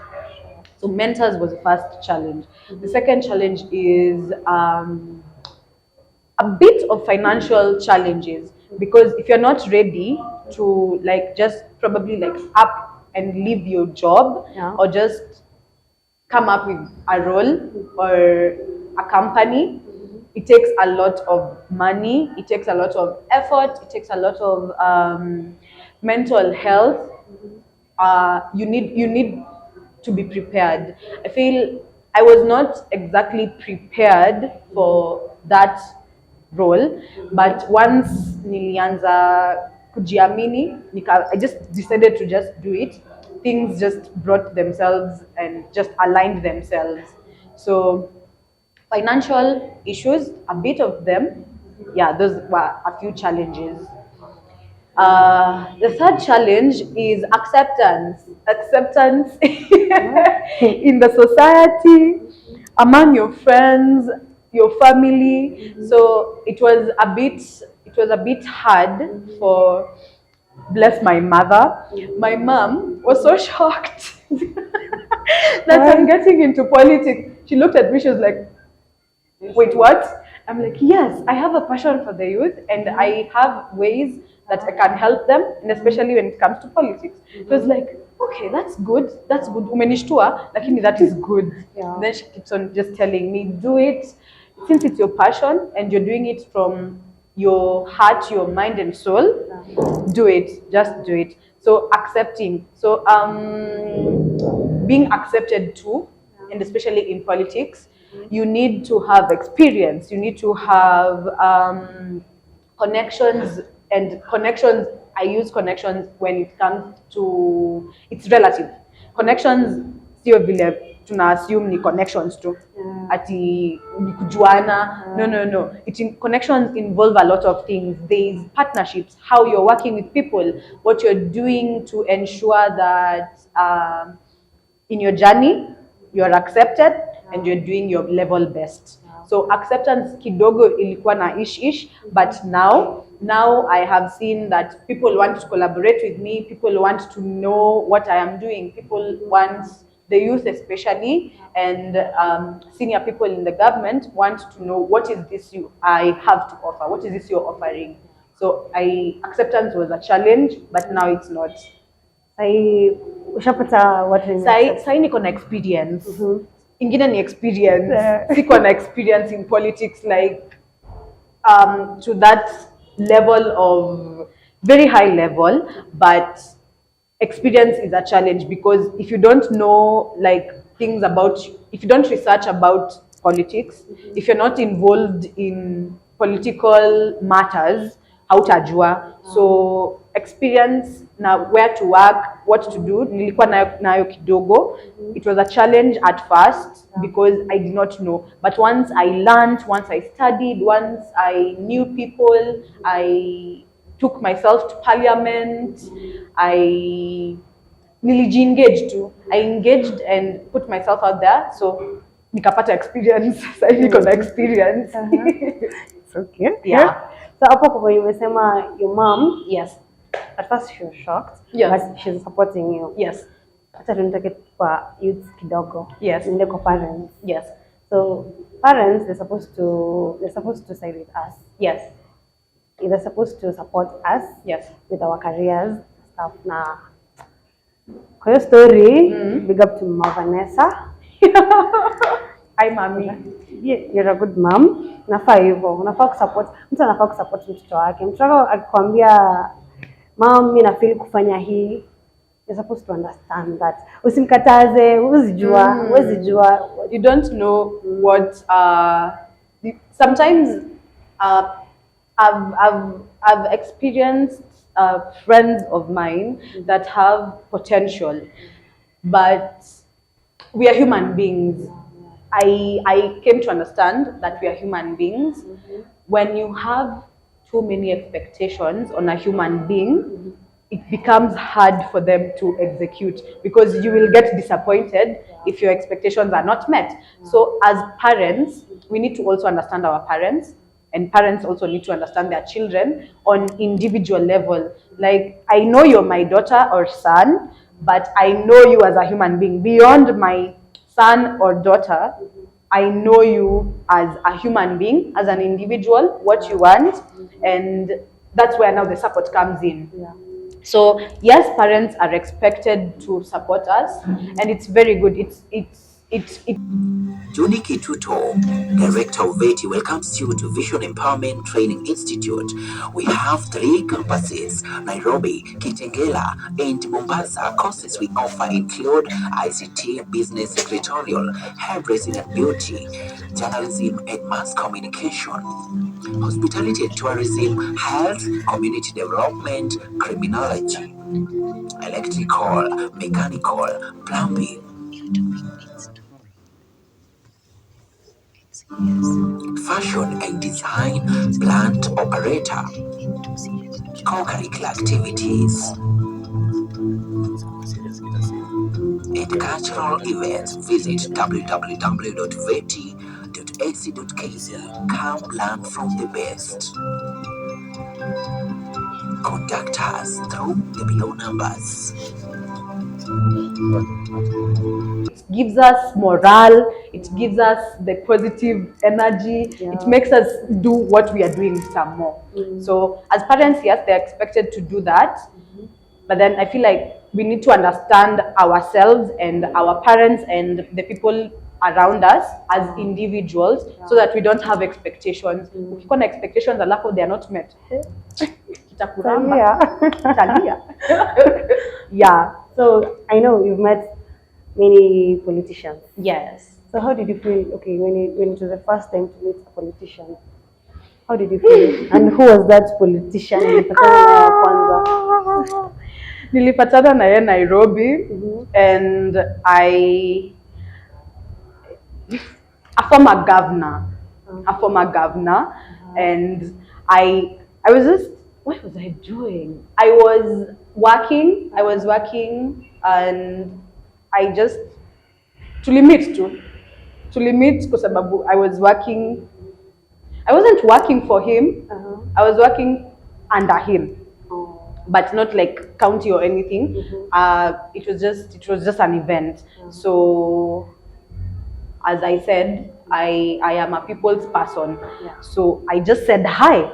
So mentors was the first challenge. The second challenge is a bit of financial challenges, because if you're not ready to just probably up and leave your job, or just come up with a role or a company, it takes a lot of money, it takes a lot of effort, it takes a lot of mental health. You need to be prepared. I feel I was not exactly prepared for that role, but once nilianza kujiamini, I just decided to just do it. Things just brought themselves and just aligned themselves. So financial issues, a bit of them, those were a few challenges. The third challenge is acceptance in the society, among your friends, your family. So it was a bit hard for, bless my mother. My mom was so shocked that I'm getting into politics. She looked at me, she was like, wait, what? I'm like, yes, I have a passion for the youth, and I have ways that I can help them, and especially when it comes to politics. It was like, okay, that's good. Umenishtua, lakini that is good. Then she keeps on just telling me, do it. Since it's your passion and you're doing it from your heart, your mind and soul, do it. Just do it. So accepting. So being accepted too, and especially in politics, you need to have experience. You need to have connections, and connections. I use connections when it comes to, it's relative. Connections sio vile tuna assume ni connections tu. Ati ni kujuana. No. Connections involve a lot of things. There's partnerships, how you're working with people, what you're doing to ensure that in your journey you're accepted and you're doing your level best. So acceptance kidogo ilikuwa na ish, but now I have seen that people want to collaborate with me, people want to know what I am doing, people want, the youth especially, and senior people in the government want to know what is this I have to offer, what is this you're offering. So acceptance was a challenge, but now it's not. Ushapata what Sai niko na experience. Ingine ni experience. Siko na experience in politics like to that level of very high level, but experience is a challenge because if you don't know like things about, if you don't research about politics, if you're not involved in political matters, hautajua. So experience na where to work, what to do, nilikuwa nayo kidogo. It was a challenge at first because I did not know, but once I learned, once I studied, once I knew people, I took myself to parliament, I engaged and put myself out there, so nikapata experience. Sasa niko na experience. It's okay. Yeah. So hapo kwa umesema your mom, Yes. At first she was shocked, Yes. but she's supporting you. Yes. Hata tunataka kwa youth kidogo. Yes. Ndio kwa parents. Yes. So parents, they're supposed to side with us. Yes. They're supposed to support us. Yes. With our careers stuff. Na kwa hiyo story, big up to Vannessa. Hi mommy. You're a good mom. Unafaa hivyo. Unafaa kusupport. Mtu anafaa kusupport mtoto wake. Mtoto wako akikwambia mom, mimi na feel kufanya hii, you're supposed to understand that. Usimkataze, huwezi jua. You don't know what sometimes I've experienced friends of mine that have potential, but we are human beings. I came to understand that we are human beings. When you have too many expectations on a human being, it becomes hard for them to execute because you will get disappointed if your expectations are not met. So as parents, we need to also understand our parents, and parents also need to understand their children on individual level. Like, I know you're my daughter or son, but I know you as a human being. Beyond my son or daughter, I know you as a human being, as an individual, what you want, and that's where now the support comes in. Yeah. So yes, parents are expected to support us, and it's very good. Judy Kituto, Director of VETI, welcomes you to Vision Empowerment Training Institute. We have 3 campuses, Nairobi, Kitengela, and Mombasa. Courses we offer include ICT, Business Secretarial, Hairdressing and Beauty, Journalism and Mass Communication, Hospitality and Tourism, Health, Community Development, Criminology, Electrical, Mechanical, Plumbing, Fashion and Design, Plant Operator, Co-curricular activities, and cultural events. Visit www.veti.ac.kz. Come learn from the best. Contact us through the below numbers. It gives us morale, it gives us the positive energy, it makes us do what we are doing some more. So as parents, yes, they're expected to do that, but then I feel like we need to understand ourselves and our parents and the people around us as individuals, so that we don't have expectations. Ukikuwa na expectations alafu they are not met, kitakuramba. Yeah. So I know you've met many politicians. Yes. So how did you feel? Okay, when it was the first time to meet a politician, how did you feel? And who was that politician? Nilipatana na yeye Nairobi, and a former governor, and I was just, what was I doing? I was working, and I just tulimit kwa sababu I was working. I wasn't working for him. I was working under him, but not like county or anything. It was just an event. So, as I said, I am a people's person. So I just said hi.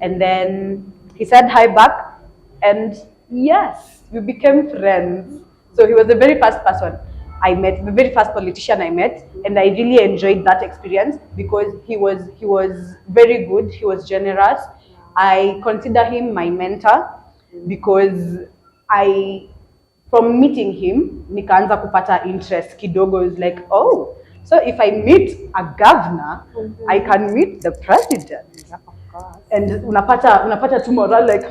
And then he said hi back, and yes, we became friends. So he was the very first person I met, the very first politician I met, and I really enjoyed that experience because he was very good. He was generous. I consider him my mentor because from meeting him, nikaanza kupata interest kidogo. Is like, oh, so if I meet a governor, I can meet the president. And unapata tomorrow, like,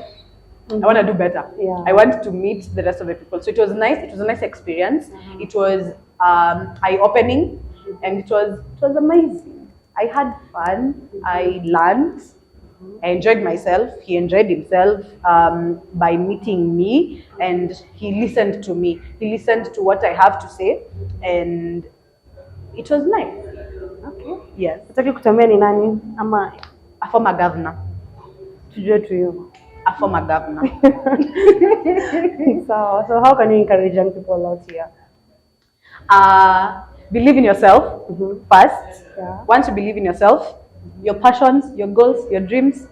I want to do better. I want to meet the rest of the people. So it was nice. It was a nice experience. It was eye-opening, and it was amazing. I had fun. I learned. I enjoyed myself. He enjoyed himself by meeting me, and he listened to me. He listened to what I have to say, and it was nice. Okay. Yes. Nataka kutambia ni nani ama a former governor. Tujue tu hiyo. A former governor. So how can you encourage young people out here? Believe in yourself first. Yeah. Once you believe in yourself, your passions, your goals, your dreams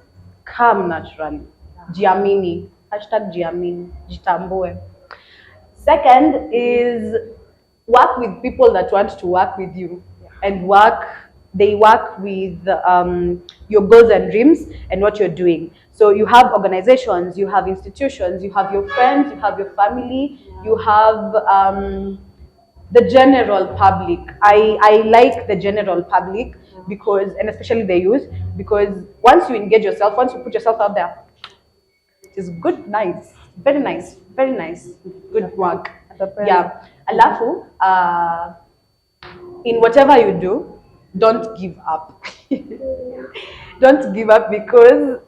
come naturally. Jiamini. #jiamini. Jitambue. Second is work with people that want to work with you, and they work with your goals and dreams and what you're doing. So you have organizations, you have institutions, you have your friends, you have your family, you have the general public. I like the general public because, and especially the youth, because once you engage yourself, once you put yourself out there, it is good, nice, very nice, good work. Yeah. Alafu, in whatever you do, don't give up. Don't give up because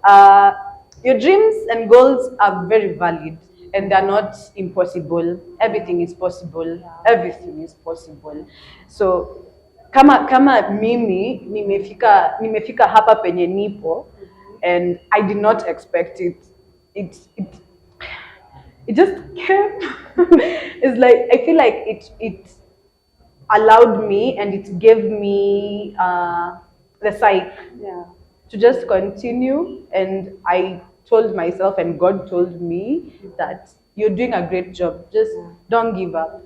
your dreams and goals are very valid. And they're not impossible. Everything is possible. Everything is possible. So kama mimi nimefika hapa penye nipo, and I did not expect it. It just came. It's like I feel like it allowed me, and it gave me the psyche to just continue. And I told myself, and God told me that you're doing a great job. Just don't give up.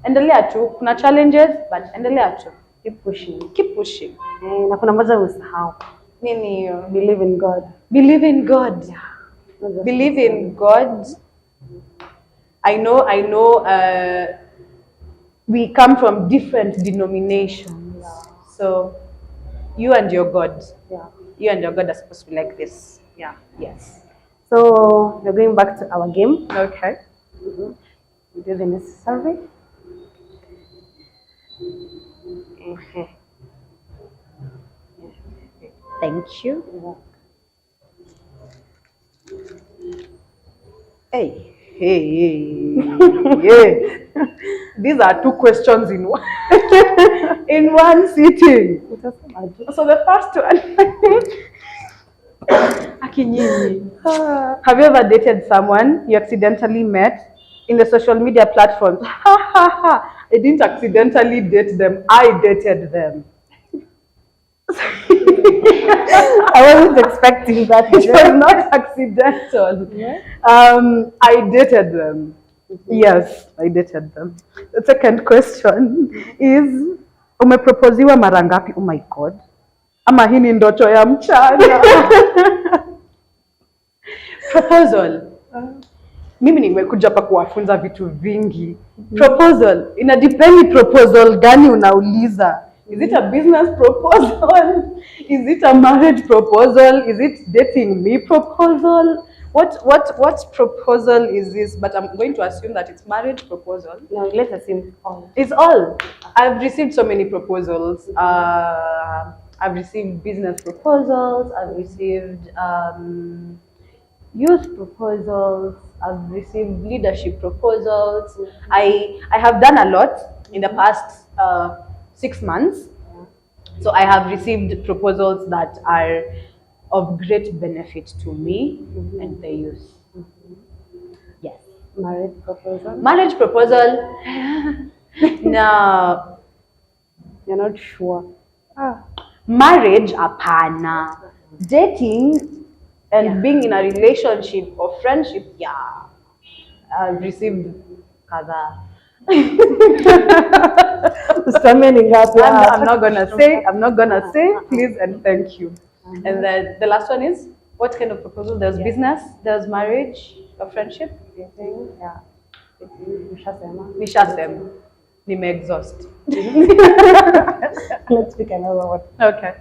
Endelea tu. Kuna challenges, but endelea tu. Keep pushing. Na kuna moja usahau. Nini? Believe in God. Believe in God. Believe in God. I know. We come from different denominations. So you and your God. You and your God are supposed to be like this. Yes. So we're going back to our game. Okay. We do the necessary. Thank you. Hey. Yeah. These are two questions in one in one sitting. So the first one. Akinyini. Have you ever dated someone you accidentally met in the social media platforms? I didn't accidentally date them. I dated them. I wasn't expecting that. It was not accidental. I dated them. Yes, I dated them. The second question is, umeproposiwa mara ngapi? Oh my God. Ama hii ni ndoto ya mchana. Proposal. Mimi nimekuja hapa kuwafunza vitu vingi. Proposal. Ina depend proposal gani unauliza. Is it a business proposal? Is it a marriage proposal? Is it dating me proposal? What proposal is this? But I'm going to assume that it's marriage proposal. No, let's assume all. It's all. I've received so many proposals. I've received business proposals. I've received youth proposals. I've received leadership proposals. I have done a lot in the past 6 months. So I have received proposals that are of great benefit to me and the youth. Yes. Marriage proposal? Marriage proposal? No. You're not sure. Marriage, apana. Dating and being in a relationship or friendship, yeah. I've received kadha. I'm not gonna say please and thank you. And then the last one is what kind of proposal? There's business, there's marriage, or friendship. Yeah. Nishasema. Nime exhaust. Let's pick another one. Okay.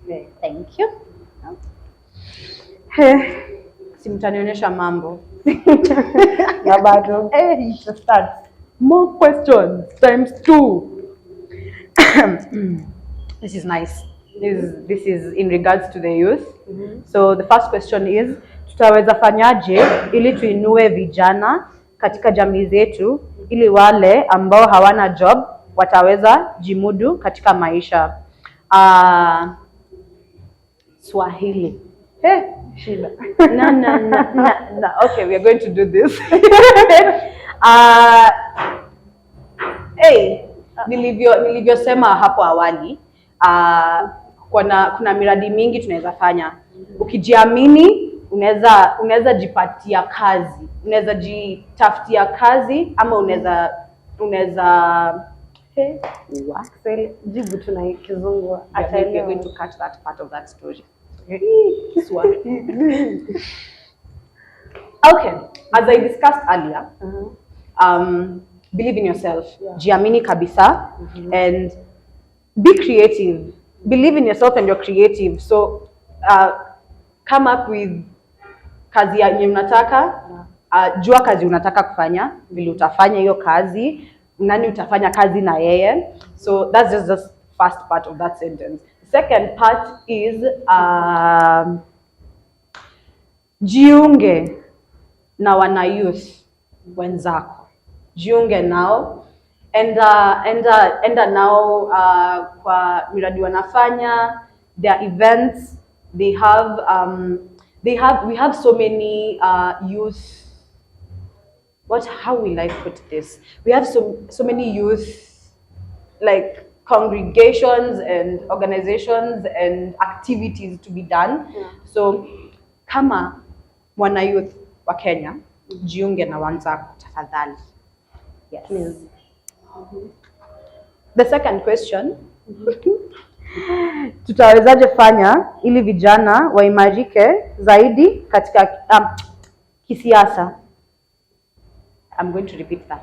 Yeah. Thank you. Hey, simtanionyesha mambo. Yeah, bado. Hey, Let's start. more questions times 2. This is nice. This is in regards to the youth. So the first question is, tutaweza fanyaje ili tuinue vijana katika jamii zetu ili wale ambao hawana job wataweza jimudu katika maisha. Swahili. Hey, shida. No. Okay, we are going to do this. Hey, nilivyosema hapo awali, kuna miradi mingi tunaweza fanya. Ukijiamini unaweza jipatia kazi, unaweza jitafutia kazi, ama unaweza Jibu tuna Kizungu. we're going to cut that part of that story. Okay, as I discussed earlier, believe in yourself, jiamini kabisa, and be creative. Believe in yourself and you're creative. So come up with kazi yenye unataka, jua kazi unataka kufanya, vile utafanya hiyo kazi, nani utafanya kazi na yeye. So that's just the first part of that sentence. The second part is jiunge na wana youth wenzako. Jiunge nao, enda nao kwa miradi wanafanya, their events. We have so many youth. How will I put this? We have so many youth, like congregations and organizations and activities to be done. So kama mwana youth wa Kenya, jiunge na wenzako tafadhali. Yes. The second question, tutawezaje fanya ili vijana waimarike zaidi katika kisiasa? I'm going to repeat that.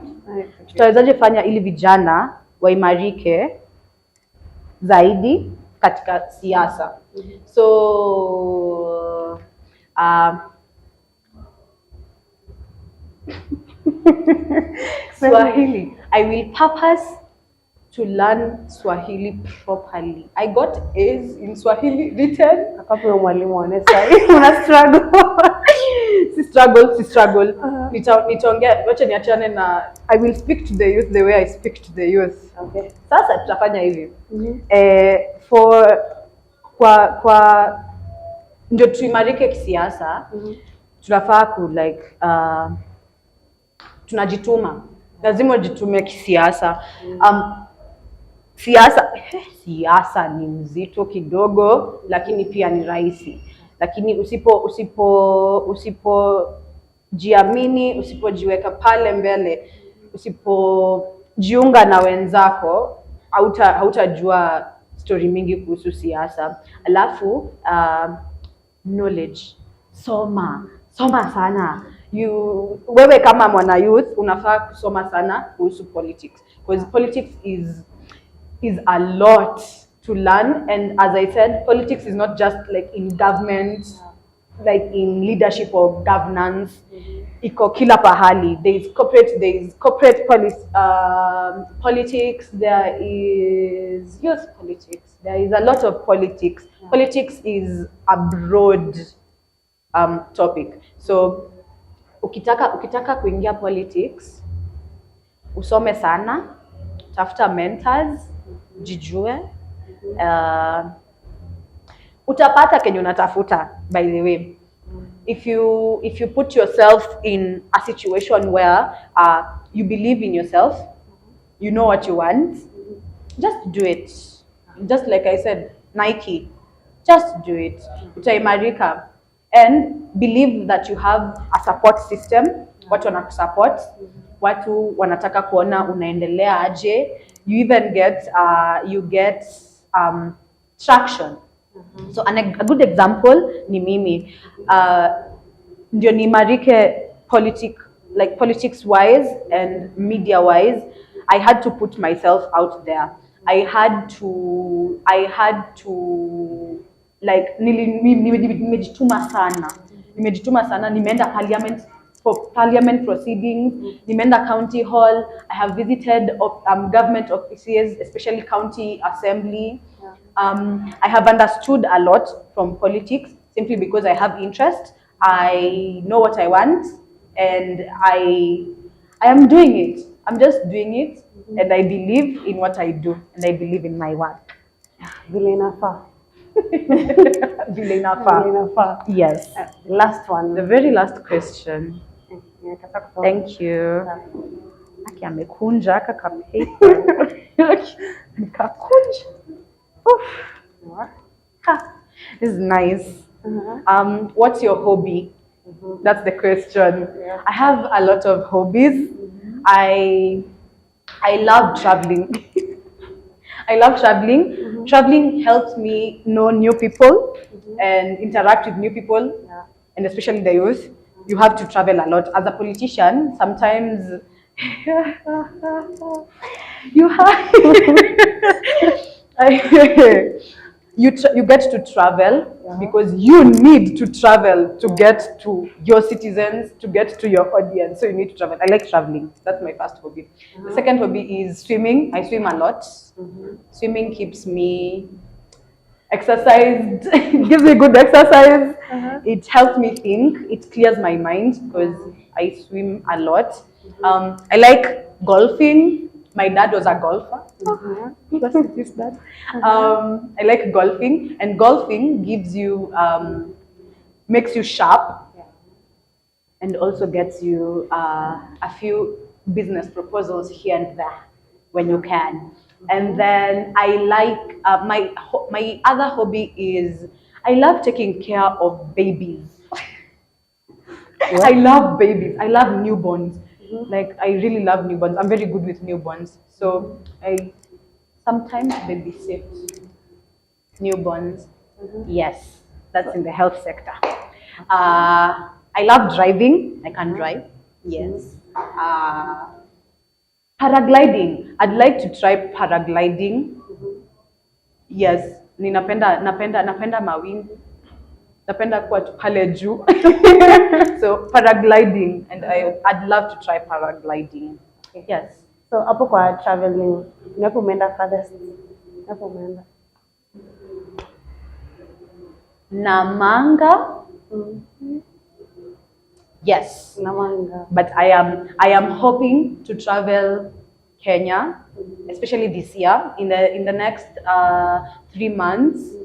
Tutawezaje fanya ili vijana waimarike zaidi katika siasa? So Swahili. I will purpose to learn Swahili properly. I got A's in Swahili written. Akapo mwalimu Vannessa. Una struggle. Si struggle. Nitaongea, wacha niachane na I will speak to the youth the way I speak to the youth. Okay. Sasa tutafanya hivi. Kwa ndio tuimarike kisiasa, tunafaa tunajituma. Lazima ujitume kisiasa. Siasa ni mzito kidogo, lakini pia ni rahisi. Lakini usipojiamini, usipojiweka pale mbele, usipojiunga na wenzako, hautajua story mingi kuhusu siasa. Alafu knowledge. Soma sana. Wewe kama mwana youth unafaa kusoma sana kuhusu politics, because politics is a lot to learn, and as I said, politics is not just like in government. like in leadership or governance, iko kila pahali. There is corporate politics, there is youth politics, there is a lot of politics. Politics is a broad topic. So ukitaka kuingia politics, usome sana, tafuta mentors, jijue, utapata kenye unatafuta, by the way. If you put yourself in a situation where you believe in yourself, you know what you want, just do it. Just like I said, Nike, just do it. Utaimarika. And believe that you have a support system, watu wanakusupport, watu wanataka kuona unaendelea aje. You even get traction. So a good example ni mimi. Ndio nimarike politics wise and media wise, I had to put myself out there. I had to like nimejituma sana, nimeenda parliament proceedings, nimeenda county hall, I have visited government offices, especially county assembly. I have understood a lot from politics simply because I have interest. I know what I want, and I am doing it. I'm just doing it, and I believe in what I do, and I believe in my work. Vile inafaa. Vile inafaa. Yes. The last one. The very last question. Thank you. Aki amekunja kaka paper. Nikakunja. This is nice. What's your hobby? That's the question. Yeah. I have a lot of hobbies. I love traveling. I love traveling. Traveling helps me know new people and interact with new people, and especially the youth. You have to travel a lot. As a politician, sometimes you have you get to travel because you need to travel to get to your citizens, to get to your audience. So you need to travel. I like traveling. That's my first hobby. The second hobby is swimming. I swim a lot. Swimming keeps me exercised, gives me good exercise. It helps me think. It clears my mind because I swim a lot. I like golfing. My dad was a golfer. I like golfing, and golfing gives you, makes you sharp, and also gets you a few business proposals here and there when you can. And then I like my other hobby is I love taking care of babies. I love babies. I love newborns. Like, I really love newborns. I'm very good with newborns. So I sometimes babysit newborns. Yes, that's in the health sector. I love driving. I can drive. Yes. Paragliding. I'd like to try paragliding. Yes. Napenda mawingu. Napenda kuwa pale juu. So paragliding, and I'd love to try paragliding. Yes. So hapo kwa traveling, unapo umeenda farthest? Unapo umeenda? Namanga. Yes. Namanga. But I am hoping to travel Kenya, especially this year, in the next 3 months.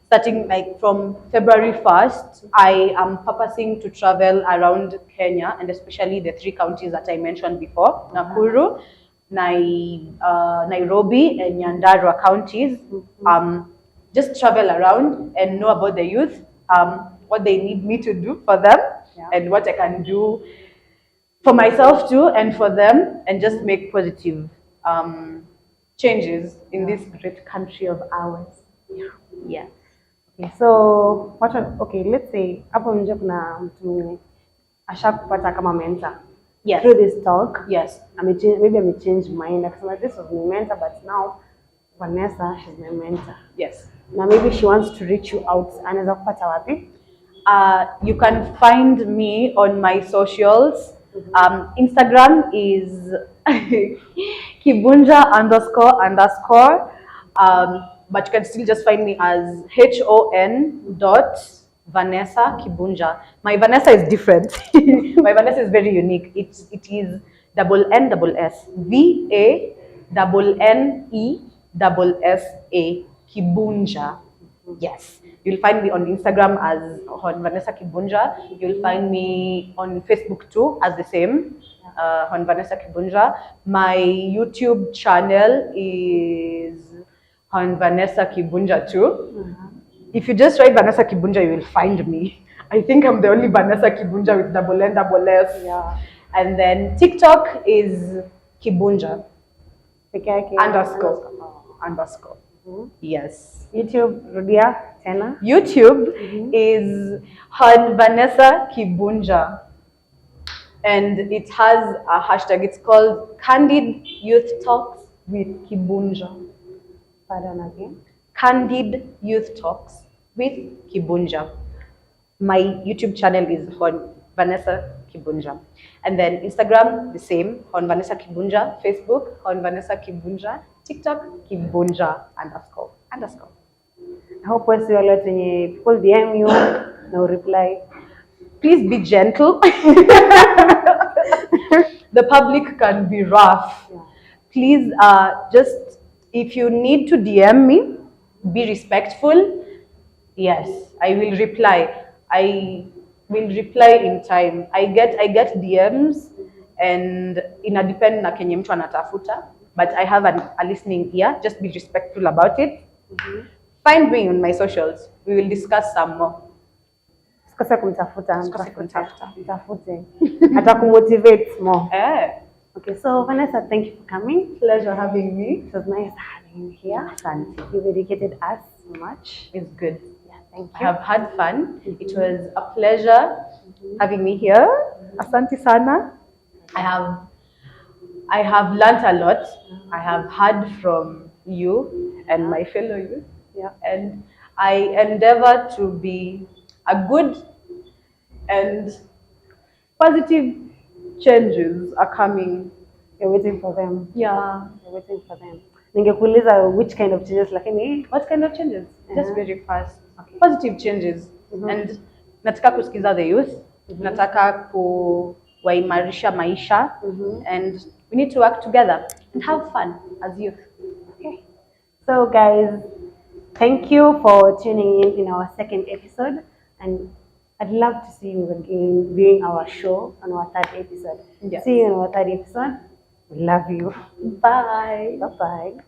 Starting like from February 1st, I am purposing to travel around Kenya, and especially the 3 counties that I mentioned before, Nakuru, Nairobi, and Nyandarua counties. Just travel around and know about the youth, what they need me to do for them, and what I can do for myself too, and for them, and just make positive changes in this great country of ours. Yeah. Okay, so let's say hapo nje kuna mtu mwingine ashakupata kama mentor. Yes. Through this talk. Yes. Maybe I change mind. Akasema this was my mentor, but now Vannessa is my mentor. Yes. Now maybe she wants to reach you out. Anaweza kupata wapi? You can find me on my socials. Instagram is Kibunja__. But you can still just find me as HON.Vannessa_Kibunja. My Vannessa is different. My Vannessa is very unique. It is NNSS VANNESSA Kibunja. Yes. You'll find me on Instagram as MissVannessaKibunja. You'll find me on Facebook too as the same, MissVannessaKibunja. My YouTube channel is MissVannessaKibunja too. If you just write Vannessa Kibunja, you will find me. I think I'm the only Vannessa Kibunja with _N_S. Yeah. And then TikTok is Kibunja Peke __. Yes. YouTube, rudia tena. YouTube is MissVannessaKibunja. And it has a hashtag. It's called Candid Youth Talks with Kibunja. Pardon again. Candid Youth Talks with Kibunja. My YouTube channel is MissVannessaKibunja. And then Instagram, the same, MissVannessaKibunja. Facebook, MissVannessaKibunja. TikTok, Kibunja __. I hope we see a lot when people DM you, no reply. Please be gentle. The public can be rough. Yeah. Please, just if you need to DM me, be respectful. Yes, I will reply. I will reply in time. I get DMs, and ina depend na kenye mtu anatafuta. But I have a listening ear. Just be respectful about it. Find me on my socials. We will discuss some more. Sikose kumtafuta. Mtafute. Atakumotivate more. Okay, so Vannessa, thank you for coming. Pleasure having me. It was nice having you here. You dedicated us so much. It's good. Yeah, thank I you. have had fun. It was a pleasure having me here. Asante sana. I have learnt a lot. I have heard from you and my fellow youth. Yeah. And I endeavor to be a good and positive changes are coming. You're waiting for them. Yeah. You're waiting for them. Ningekuuliza which kind of changes, lakini What kind of changes? Just very fast. Okay. Positive changes. And nataka kusikiza the youth. Nataka kuwaimarisha maisha. And we need to work together and have fun as youth. Okay. So guys, thank you for tuning in our second episode, and I'd love to see you again doing our show on our third episode. Yes. See you on our third episode. We love you. Bye. Bye-bye.